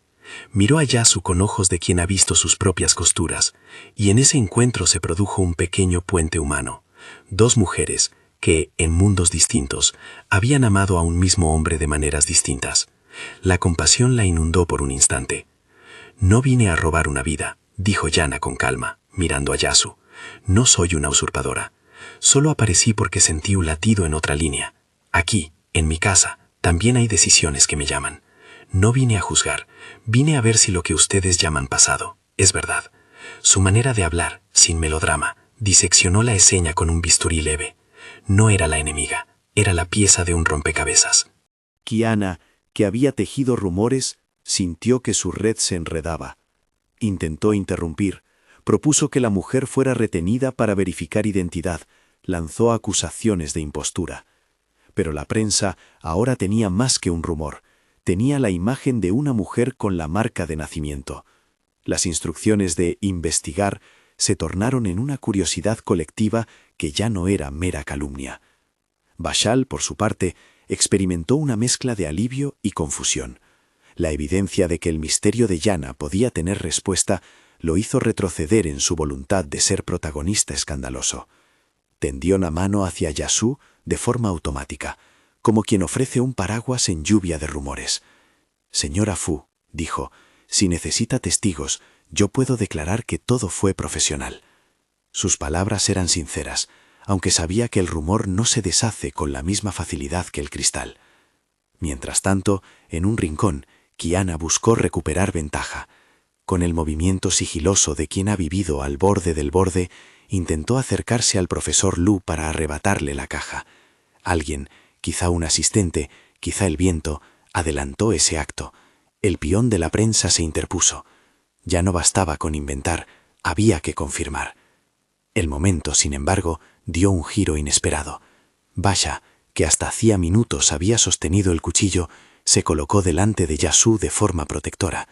Miró a Yasu con ojos de quien ha visto sus propias costuras, y en ese encuentro se produjo un pequeño puente humano. Dos mujeres que, en mundos distintos, habían amado a un mismo hombre de maneras distintas. La compasión la inundó por un instante. «No vine a robar una vida», dijo Yana con calma, mirando a Yasu. «No soy una usurpadora. Solo aparecí porque sentí un latido en otra línea. Aquí, en mi casa, también hay decisiones que me llaman. No vine a juzgar, vine a ver si lo que ustedes llaman pasado es verdad». Su manera de hablar, sin melodrama, diseccionó la escena con un bisturí leve. No era la enemiga, era la pieza de un rompecabezas. Kiana, que había tejido rumores, sintió que su red se enredaba. Intentó interrumpir, propuso que la mujer fuera retenida para verificar identidad, lanzó acusaciones de impostura. Pero la prensa ahora tenía más que un rumor, tenía la imagen de una mujer con la marca de nacimiento. Las instrucciones de investigar se tornaron en una curiosidad colectiva que ya no era mera calumnia. Bashal, por su parte, experimentó una mezcla de alivio y confusión. La evidencia de que el misterio de Yana podía tener respuesta lo hizo retroceder en su voluntad de ser protagonista escandaloso. Tendió la mano hacia Yasu de forma automática, como quien ofrece un paraguas en lluvia de rumores. «Señora Fu», dijo, «si necesita testigos, yo puedo declarar que todo fue profesional». Sus palabras eran sinceras, aunque sabía que el rumor no se deshace con la misma facilidad que el cristal. Mientras tanto, en un rincón, Kiana buscó recuperar ventaja. Con el movimiento sigiloso de quien ha vivido al borde del borde, intentó acercarse al profesor Lu para arrebatarle la caja. Alguien, quizá un asistente, quizá el viento, adelantó ese acto. El peón de la prensa se interpuso. Ya no bastaba con inventar, había que confirmar. El momento, sin embargo, dio un giro inesperado. Basha, que hasta hacía minutos había sostenido el cuchillo, se colocó delante de Yasu de forma protectora.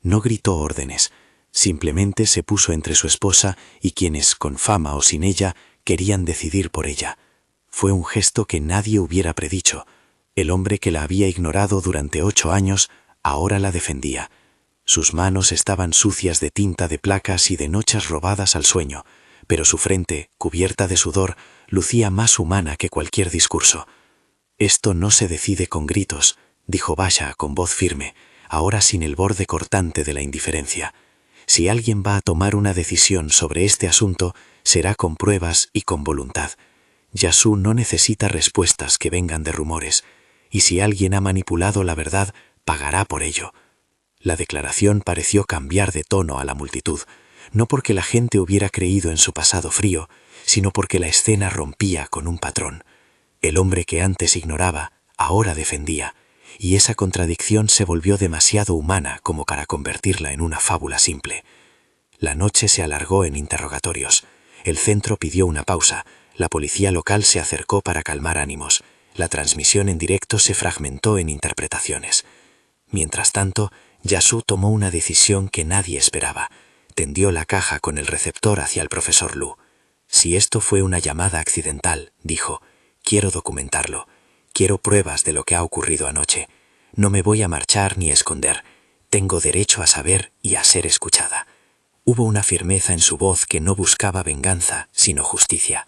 No gritó órdenes, simplemente se puso entre su esposa y quienes, con fama o sin ella, querían decidir por ella. Fue un gesto que nadie hubiera predicho. El hombre que la había ignorado durante 8 años, ahora la defendía. Sus manos estaban sucias de tinta de placas y de noches robadas al sueño, pero su frente, cubierta de sudor, lucía más humana que cualquier discurso. «Esto no se decide con gritos», dijo Basha con voz firme, ahora sin el borde cortante de la indiferencia. «Si alguien va a tomar una decisión sobre este asunto, será con pruebas y con voluntad. Yasu no necesita respuestas que vengan de rumores, y si alguien ha manipulado la verdad, pagará por ello». La declaración pareció cambiar de tono a la multitud, no porque la gente hubiera creído en su pasado frío, sino porque la escena rompía con un patrón. El hombre que antes ignoraba, ahora defendía, y esa contradicción se volvió demasiado humana como para convertirla en una fábula simple. La noche se alargó en interrogatorios. El centro pidió una pausa, la policía local se acercó para calmar ánimos, la transmisión en directo se fragmentó en interpretaciones. Mientras tanto, Yasu tomó una decisión que nadie esperaba. Tendió la caja con el receptor hacia el profesor Lu. «Si esto fue una llamada accidental», dijo, «quiero documentarlo. Quiero pruebas de lo que ha ocurrido anoche. No me voy a marchar ni esconder. Tengo derecho a saber y a ser escuchada». Hubo una firmeza en su voz que no buscaba venganza, sino justicia.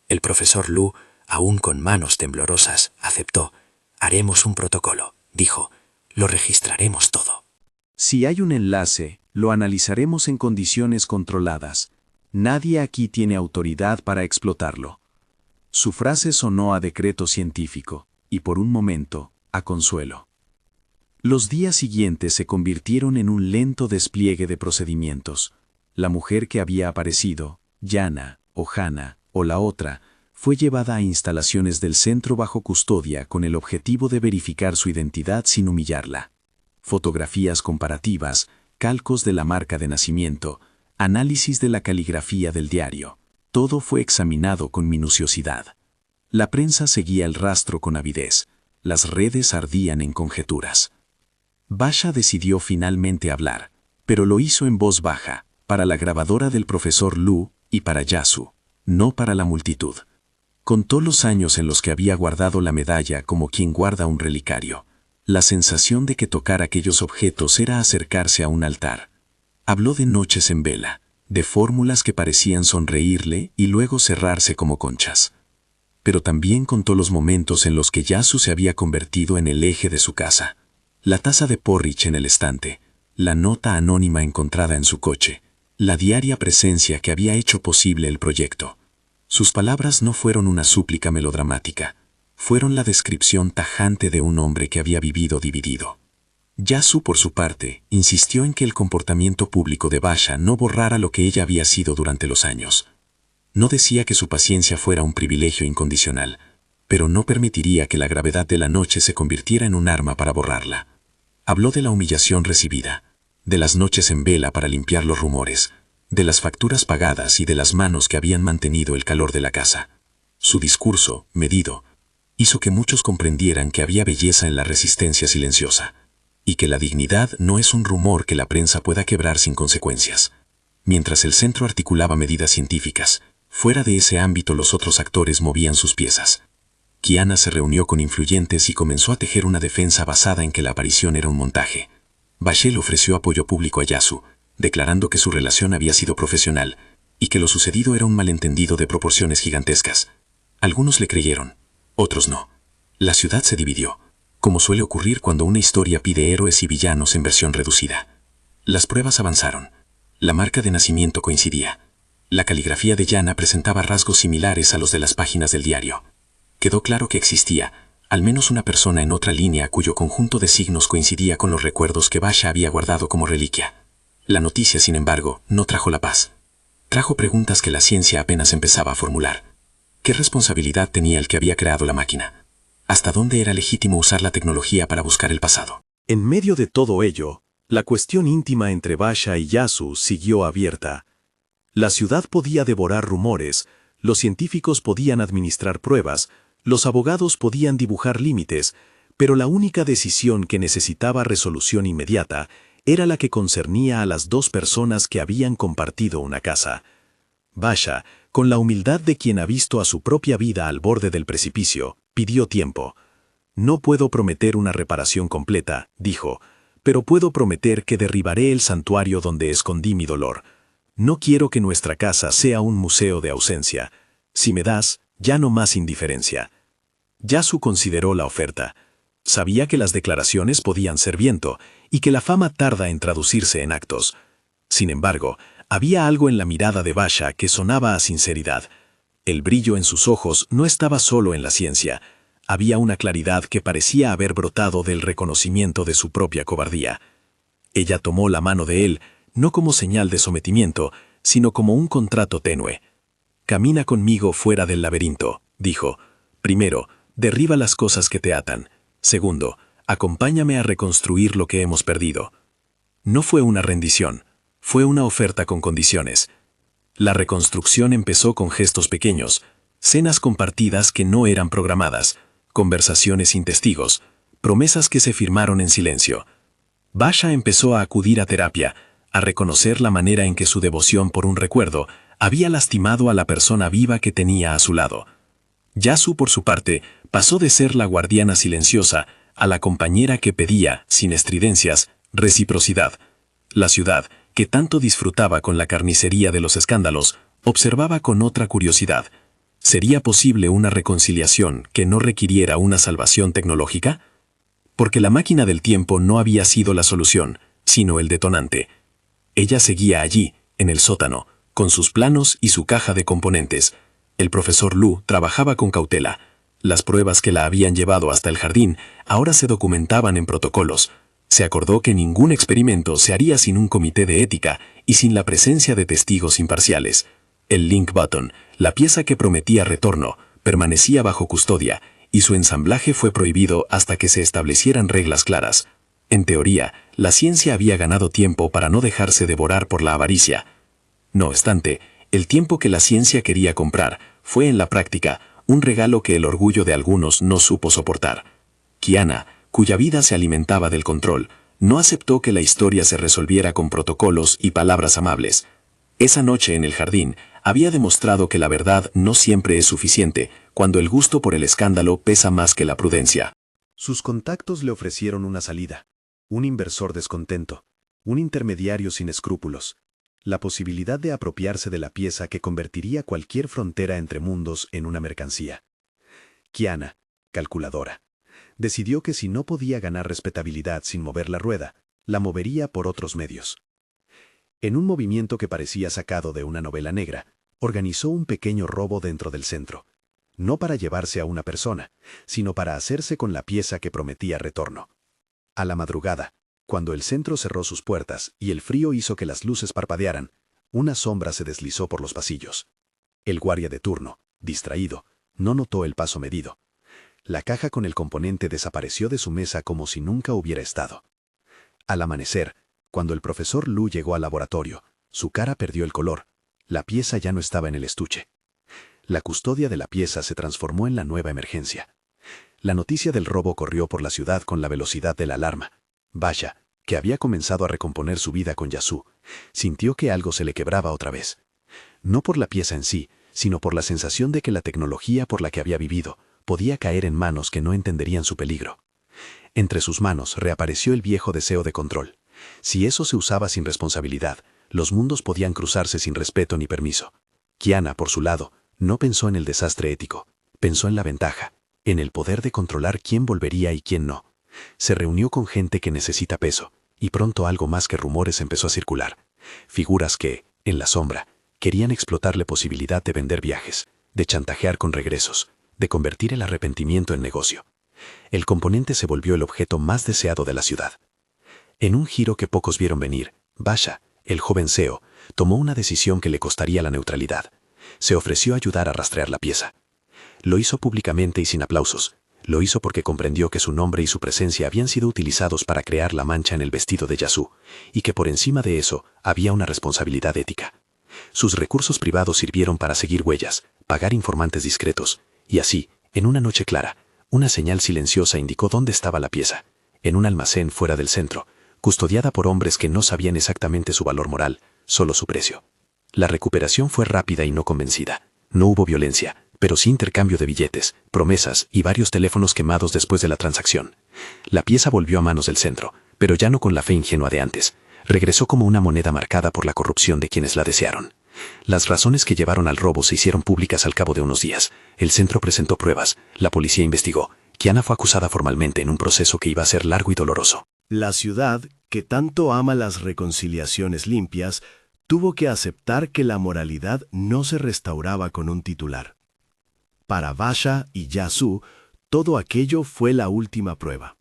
El profesor Lu, aún con manos temblorosas, aceptó. «Haremos un protocolo», dijo. «Lo registraremos todo». Si hay un enlace, lo analizaremos en condiciones controladas. Nadie aquí tiene autoridad para explotarlo. Su frase sonó a decreto científico, y por un momento, a consuelo. Los días siguientes se convirtieron en un lento despliegue de procedimientos. La mujer que había aparecido, Yana, o Hana, o la otra, fue llevada a instalaciones del centro bajo custodia con el objetivo de verificar su identidad sin humillarla. Fotografías comparativas, calcos de la marca de nacimiento, análisis de la caligrafía del diario. Todo fue examinado con minuciosidad. La prensa seguía el rastro con avidez. Las redes ardían en conjeturas. Basha decidió finalmente hablar, pero lo hizo en voz baja, para la grabadora del profesor Lu y para Yasu, no para la multitud. Contó los años en los que había guardado la medalla como quien guarda un relicario. La sensación de que tocar aquellos objetos era acercarse a un altar. Habló de noches en vela, de fórmulas que parecían sonreírle y luego cerrarse como conchas. Pero también contó los momentos en los que Yasu se había convertido en el eje de su casa. La taza de porridge en el estante, la nota anónima encontrada en su coche, la diaria presencia que había hecho posible el proyecto. Sus palabras no fueron una súplica melodramática, fueron la descripción tajante de un hombre que había vivido dividido. Yasu, por su parte, insistió en que el comportamiento público de Basha no borrara lo que ella había sido durante los años. No decía que su paciencia fuera un privilegio incondicional, pero no permitiría que la gravedad de la noche se convirtiera en un arma para borrarla. Habló de la humillación recibida, de las noches en vela para limpiar los rumores, de las facturas pagadas y de las manos que habían mantenido el calor de la casa. Su discurso, medido, hizo que muchos comprendieran que había belleza en la resistencia silenciosa, y que la dignidad no es un rumor que la prensa pueda quebrar sin consecuencias. Mientras el centro articulaba medidas científicas, fuera de ese ámbito los otros actores movían sus piezas. Kiana se reunió con influyentes y comenzó a tejer una defensa basada en que la aparición era un montaje. Bashel ofreció apoyo público a Yasu, declarando que su relación había sido profesional y que lo sucedido era un malentendido de proporciones gigantescas. Algunos le creyeron, otros no. La ciudad se dividió, como suele ocurrir cuando una historia pide héroes y villanos en versión reducida. Las pruebas avanzaron. La marca de nacimiento coincidía. La caligrafía de Yana presentaba rasgos similares a los de las páginas del diario. Quedó claro que existía, al menos una persona en otra línea cuyo conjunto de signos coincidía con los recuerdos que Basha había guardado como reliquia. La noticia, sin embargo, no trajo la paz. Trajo preguntas que la ciencia apenas empezaba a formular. ¿Qué responsabilidad tenía el que había creado la máquina? ¿Hasta dónde era legítimo usar la tecnología para buscar el pasado? En medio de todo ello, la cuestión íntima entre Basha y Yasu siguió abierta. La ciudad podía devorar rumores, los científicos podían administrar pruebas, los abogados podían dibujar límites, pero la única decisión que necesitaba resolución inmediata era la que concernía a las dos personas que habían compartido una casa. Basha, con la humildad de quien ha visto a su propia vida al borde del precipicio, pidió tiempo. «No puedo prometer una reparación completa», dijo, «pero puedo prometer que derribaré el santuario donde escondí mi dolor. No quiero que nuestra casa sea un museo de ausencia. Si me das, ya no más indiferencia». Yasu consideró la oferta. Sabía que las declaraciones podían ser viento y que la fama tarda en traducirse en actos. Sin embargo, había algo en la mirada de Basha que sonaba a sinceridad. El brillo en sus ojos no estaba solo en la ciencia. Había una claridad que parecía haber brotado del reconocimiento de su propia cobardía. Ella tomó la mano de él, no como señal de sometimiento, sino como un contrato tenue. «Camina conmigo fuera del laberinto», dijo. «Primero, derriba las cosas que te atan. Segundo, acompáñame a reconstruir lo que hemos perdido». No fue una rendición, fue una oferta con condiciones. La reconstrucción empezó con gestos pequeños, cenas compartidas que no eran programadas, conversaciones sin testigos, promesas que se firmaron en silencio. Basha empezó a acudir a terapia, a reconocer la manera en que su devoción por un recuerdo había lastimado a la persona viva que tenía a su lado. Yasu, por su parte, pasó de ser la guardiana silenciosa a la compañera que pedía, sin estridencias, reciprocidad. La ciudad, que tanto disfrutaba con la carnicería de los escándalos, observaba con otra curiosidad. ¿Sería posible una reconciliación que no requiriera una salvación tecnológica? Porque la máquina del tiempo no había sido la solución, sino el detonante. Ella seguía allí, en el sótano, con sus planos y su caja de componentes. El profesor Lu trabajaba con cautela. Las pruebas que la habían llevado hasta el jardín ahora se documentaban en protocolos. Se acordó que ningún experimento se haría sin un comité de ética y sin la presencia de testigos imparciales. El Link Button, la pieza que prometía retorno, permanecía bajo custodia y su ensamblaje fue prohibido hasta que se establecieran reglas claras. En teoría, la ciencia había ganado tiempo para no dejarse devorar por la avaricia. No obstante, el tiempo que la ciencia quería comprar fue en la práctica un regalo que el orgullo de algunos no supo soportar. Kiana, cuya vida se alimentaba del control, no aceptó que la historia se resolviera con protocolos y palabras amables. Esa noche en el jardín había demostrado que la verdad no siempre es suficiente cuando el gusto por el escándalo pesa más que la prudencia. Sus contactos le ofrecieron una salida, un inversor descontento, un intermediario sin escrúpulos, la posibilidad de apropiarse de la pieza que convertiría cualquier frontera entre mundos en una mercancía. Kiana, calculadora, decidió que si no podía ganar respetabilidad sin mover la rueda, la movería por otros medios. En un movimiento que parecía sacado de una novela negra, organizó un pequeño robo dentro del centro, no para llevarse a una persona, sino para hacerse con la pieza que prometía retorno. A la madrugada, cuando el centro cerró sus puertas y el frío hizo que las luces parpadearan, una sombra se deslizó por los pasillos. El guardia de turno, distraído, no notó el paso medido. La caja con el componente desapareció de su mesa como si nunca hubiera estado. Al amanecer, cuando el profesor Lu llegó al laboratorio, su cara perdió el color. La pieza ya no estaba en el estuche. La custodia de la pieza se transformó en la nueva emergencia. La noticia del robo corrió por la ciudad con la velocidad de la alarma. Basha, que había comenzado a recomponer su vida con Yasu, sintió que algo se le quebraba otra vez. No por la pieza en sí, sino por la sensación de que la tecnología por la que había vivido podía caer en manos que no entenderían su peligro. Entre sus manos reapareció el viejo deseo de control. Si eso se usaba sin responsabilidad, los mundos podían cruzarse sin respeto ni permiso. Kiana, por su lado, no pensó en el desastre ético, pensó en la ventaja, en el poder de controlar quién volvería y quién no. Se reunió con gente que necesita peso, y pronto algo más que rumores empezó a circular. Figuras que, en la sombra, querían explotarle posibilidad de vender viajes, de chantajear con regresos, de convertir el arrepentimiento en negocio. El componente se volvió el objeto más deseado de la ciudad. En un giro que pocos vieron venir, Basha, el joven CEO, tomó una decisión que le costaría la neutralidad. Se ofreció a ayudar a rastrear la pieza. Lo hizo públicamente y sin aplausos. Lo hizo porque comprendió que su nombre y su presencia habían sido utilizados para crear la mancha en el vestido de Yasu, y que por encima de eso había una responsabilidad ética. Sus recursos privados sirvieron para seguir huellas, pagar informantes discretos, y así, en una noche clara, una señal silenciosa indicó dónde estaba la pieza, en un almacén fuera del centro, custodiada por hombres que no sabían exactamente su valor moral, solo su precio. La recuperación fue rápida y no convencida. No hubo violencia, pero sí intercambio de billetes, promesas y varios teléfonos quemados después de la transacción. La pieza volvió a manos del centro, pero ya no con la fe ingenua de antes. Regresó como una moneda marcada por la corrupción de quienes la desearon. Las razones que llevaron al robo se hicieron públicas al cabo de unos días. El centro presentó pruebas, la policía investigó. Kiana fue acusada formalmente en un proceso que iba a ser largo y doloroso. La ciudad, que tanto ama las reconciliaciones limpias, tuvo que aceptar que la moralidad no se restauraba con un titular. Para Basha y Yasu, todo aquello fue la última prueba.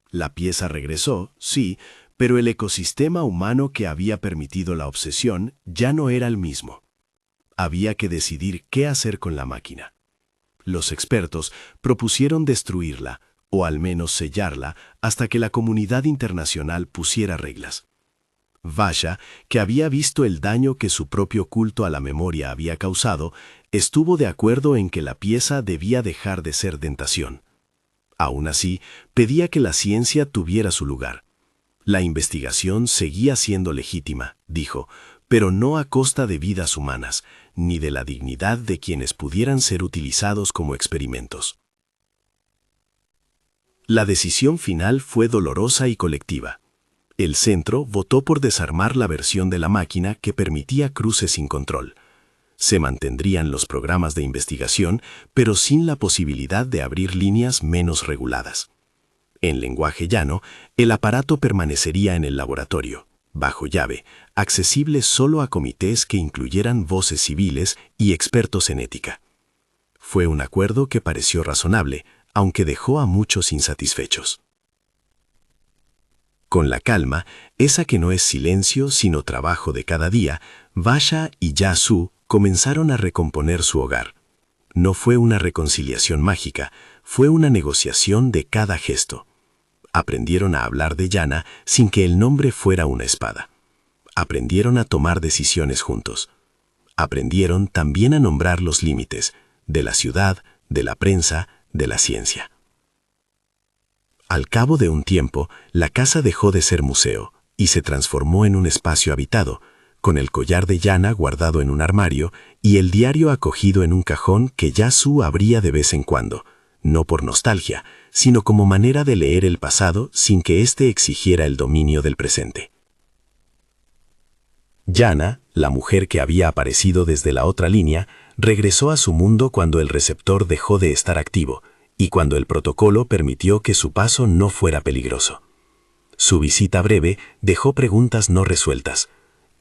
La pieza regresó, sí, pero el ecosistema humano que había permitido la obsesión ya no era el mismo. Había que decidir qué hacer con la máquina. Los expertos propusieron destruirla, o al menos sellarla, hasta que la comunidad internacional pusiera reglas. Basha, que había visto el daño que su propio culto a la memoria había causado, estuvo de acuerdo en que la pieza debía dejar de ser tentación. Aún así, pedía que la ciencia tuviera su lugar. La investigación seguía siendo legítima, dijo, pero no a costa de vidas humanas, ni de la dignidad de quienes pudieran ser utilizados como experimentos. La decisión final fue dolorosa y colectiva. El centro votó por desarmar la versión de la máquina que permitía cruces sin control. Se mantendrían los programas de investigación, pero sin la posibilidad de abrir líneas menos reguladas. En lenguaje llano, el aparato permanecería en el laboratorio, bajo llave, accesible solo a comités que incluyeran voces civiles y expertos en ética. Fue un acuerdo que pareció razonable, aunque dejó a muchos insatisfechos. Con la calma, esa que no es silencio sino trabajo de cada día, Basha y Yasu comenzaron a recomponer su hogar. No fue una reconciliación mágica, fue una negociación de cada gesto. Aprendieron a hablar de Yana sin que el nombre fuera una espada. Aprendieron a tomar decisiones juntos. Aprendieron también a nombrar los límites de la ciudad, de la prensa, de la ciencia. Al cabo de un tiempo, la casa dejó de ser museo y se transformó en un espacio habitado, con el collar de Yana guardado en un armario y el diario acogido en un cajón que Yasu abría de vez en cuando, no por nostalgia, sino como manera de leer el pasado sin que éste exigiera el dominio del presente. Yana, la mujer que había aparecido desde la otra línea, regresó a su mundo cuando el receptor dejó de estar activo y cuando el protocolo permitió que su paso no fuera peligroso. Su visita breve dejó preguntas no resueltas.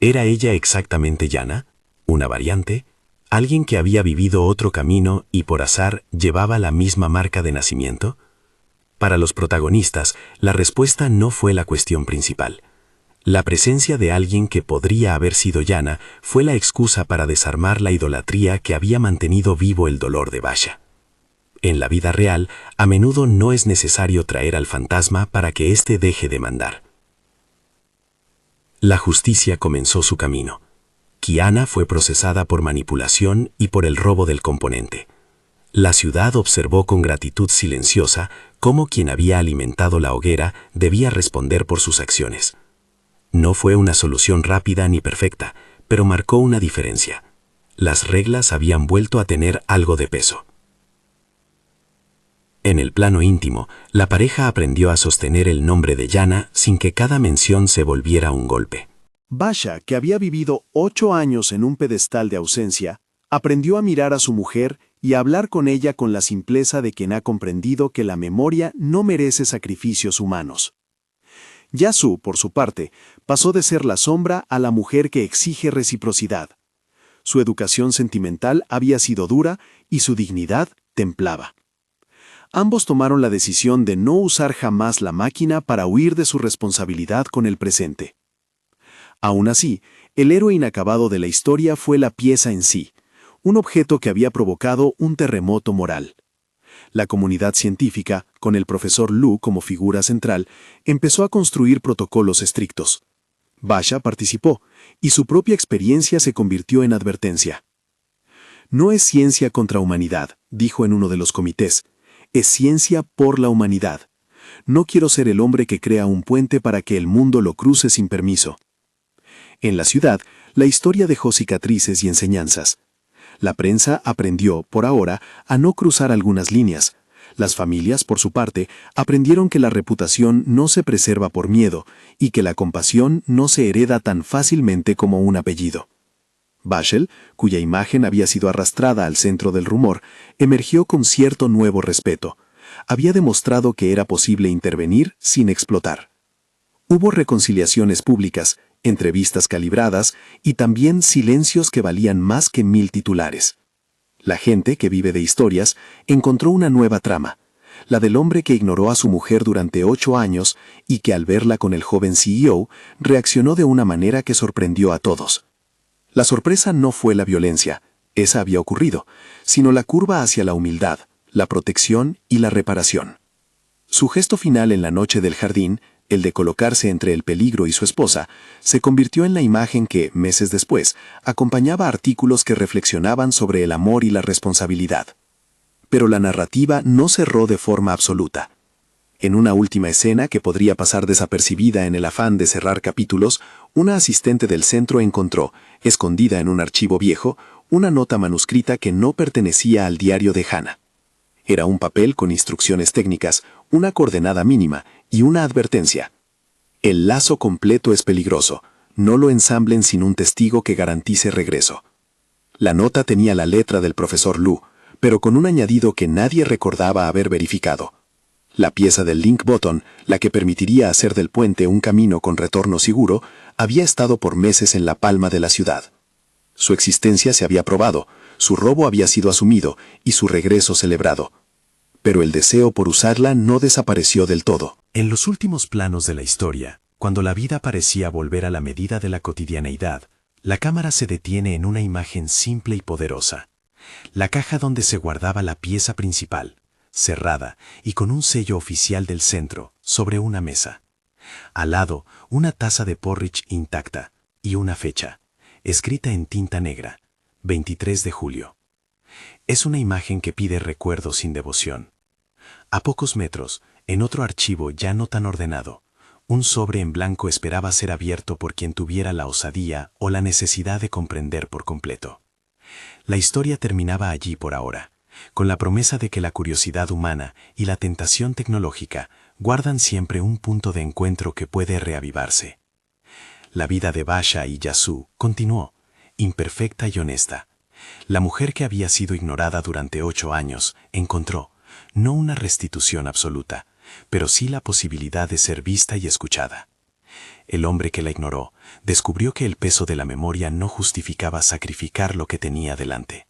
¿Era ella exactamente Yana? ¿Una variante? ¿Alguien que había vivido otro camino y por azar llevaba la misma marca de nacimiento? Para los protagonistas, la respuesta no fue la cuestión principal. La presencia de alguien que podría haber sido Yana fue la excusa para desarmar la idolatría que había mantenido vivo el dolor de Basha. En la vida real, a menudo no es necesario traer al fantasma para que éste deje de mandar. La justicia comenzó su camino. Kiana fue procesada por manipulación y por el robo del componente. La ciudad observó con gratitud silenciosa cómo quien había alimentado la hoguera debía responder por sus acciones. No fue una solución rápida ni perfecta, pero marcó una diferencia. Las reglas habían vuelto a tener algo de peso. En el plano íntimo, la pareja aprendió a sostener el nombre de Yana sin que cada mención se volviera un golpe. Basha, que había vivido 8 años en un pedestal de ausencia, aprendió a mirar a su mujer y a hablar con ella con la simpleza de quien ha comprendido que la memoria no merece sacrificios humanos. Yasu, por su parte, pasó de ser la sombra a la mujer que exige reciprocidad. Su educación sentimental había sido dura y su dignidad templaba. Ambos tomaron la decisión de no usar jamás la máquina para huir de su responsabilidad con el presente. Aún así, el héroe inacabado de la historia fue la pieza en sí, un objeto que había provocado un terremoto moral. La comunidad científica, con el profesor Lu como figura central, empezó a construir protocolos estrictos. Basha participó, y su propia experiencia se convirtió en advertencia. No es ciencia contra humanidad, dijo en uno de los comités, es ciencia por la humanidad. No quiero ser el hombre que crea un puente para que el mundo lo cruce sin permiso. En la ciudad, la historia dejó cicatrices y enseñanzas. La prensa aprendió, por ahora, a no cruzar algunas líneas. Las familias, por su parte, aprendieron que la reputación no se preserva por miedo y que la compasión no se hereda tan fácilmente como un apellido. Bashel, cuya imagen había sido arrastrada al centro del rumor, emergió con cierto nuevo respeto. Había demostrado que era posible intervenir sin explotar. Hubo reconciliaciones públicas, entrevistas calibradas y también silencios que valían más que 1000 titulares. La gente que vive de historias encontró una nueva trama, la del hombre que ignoró a su mujer durante 8 años y que al verla con el joven CEO reaccionó de una manera que sorprendió a todos. La sorpresa no fue la violencia, esa había ocurrido, sino la curva hacia la humildad, la protección y la reparación. Su gesto final en la noche del jardín, el de colocarse entre el peligro y su esposa, se convirtió en la imagen que, meses después, acompañaba artículos que reflexionaban sobre el amor y la responsabilidad. Pero la narrativa no cerró de forma absoluta. En una última escena que podría pasar desapercibida en el afán de cerrar capítulos, una asistente del centro encontró, escondida en un archivo viejo, una nota manuscrita que no pertenecía al diario de Hannah. Era un papel con instrucciones técnicas, una coordenada mínima y una advertencia. El lazo completo es peligroso. No lo ensamblen sin un testigo que garantice regreso. La nota tenía la letra del profesor Lu, pero con un añadido que nadie recordaba haber verificado. La pieza del link button, la que permitiría hacer del puente un camino con retorno seguro, había estado por meses en la palma de la ciudad. Su existencia se había probado, su robo había sido asumido y su regreso celebrado. Pero el deseo por usarla no desapareció del todo. En los últimos planos de la historia, cuando la vida parecía volver a la medida de la cotidianeidad, la cámara se detiene en una imagen simple y poderosa. La caja donde se guardaba la pieza principal, cerrada y con un sello oficial del centro, sobre una mesa. Al lado, una taza de porridge intacta y una fecha, escrita en tinta negra, 23 de julio. Es una imagen que pide recuerdo sin devoción. A pocos metros, en otro archivo ya no tan ordenado, un sobre en blanco esperaba ser abierto por quien tuviera la osadía o la necesidad de comprender por completo. La historia terminaba allí por ahora, con la promesa de que la curiosidad humana y la tentación tecnológica guardan siempre un punto de encuentro que puede reavivarse. La vida de Basha y Yasu continuó, imperfecta y honesta. La mujer que había sido ignorada durante 8 años encontró, no una restitución absoluta, pero sí la posibilidad de ser vista y escuchada. El hombre que la ignoró descubrió que el peso de la memoria no justificaba sacrificar lo que tenía delante.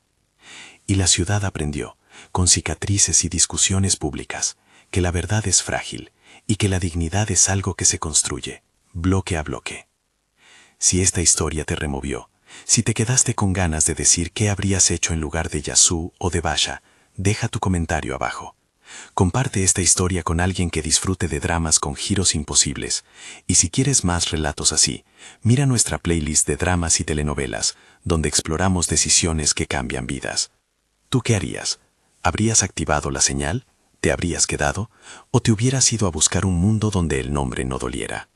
Y la ciudad aprendió, con cicatrices y discusiones públicas, que la verdad es frágil y que la dignidad es algo que se construye, bloque a bloque. Si esta historia te removió, si te quedaste con ganas de decir qué habrías hecho en lugar de Yasu o de Basha, deja tu comentario abajo. Comparte esta historia con alguien que disfrute de dramas con giros imposibles, y si quieres más relatos así, mira nuestra playlist de dramas y telenovelas, donde exploramos decisiones que cambian vidas. ¿Tú qué harías? ¿Habrías activado la señal? ¿Te habrías quedado? ¿O te hubieras ido a buscar un mundo donde el nombre no doliera?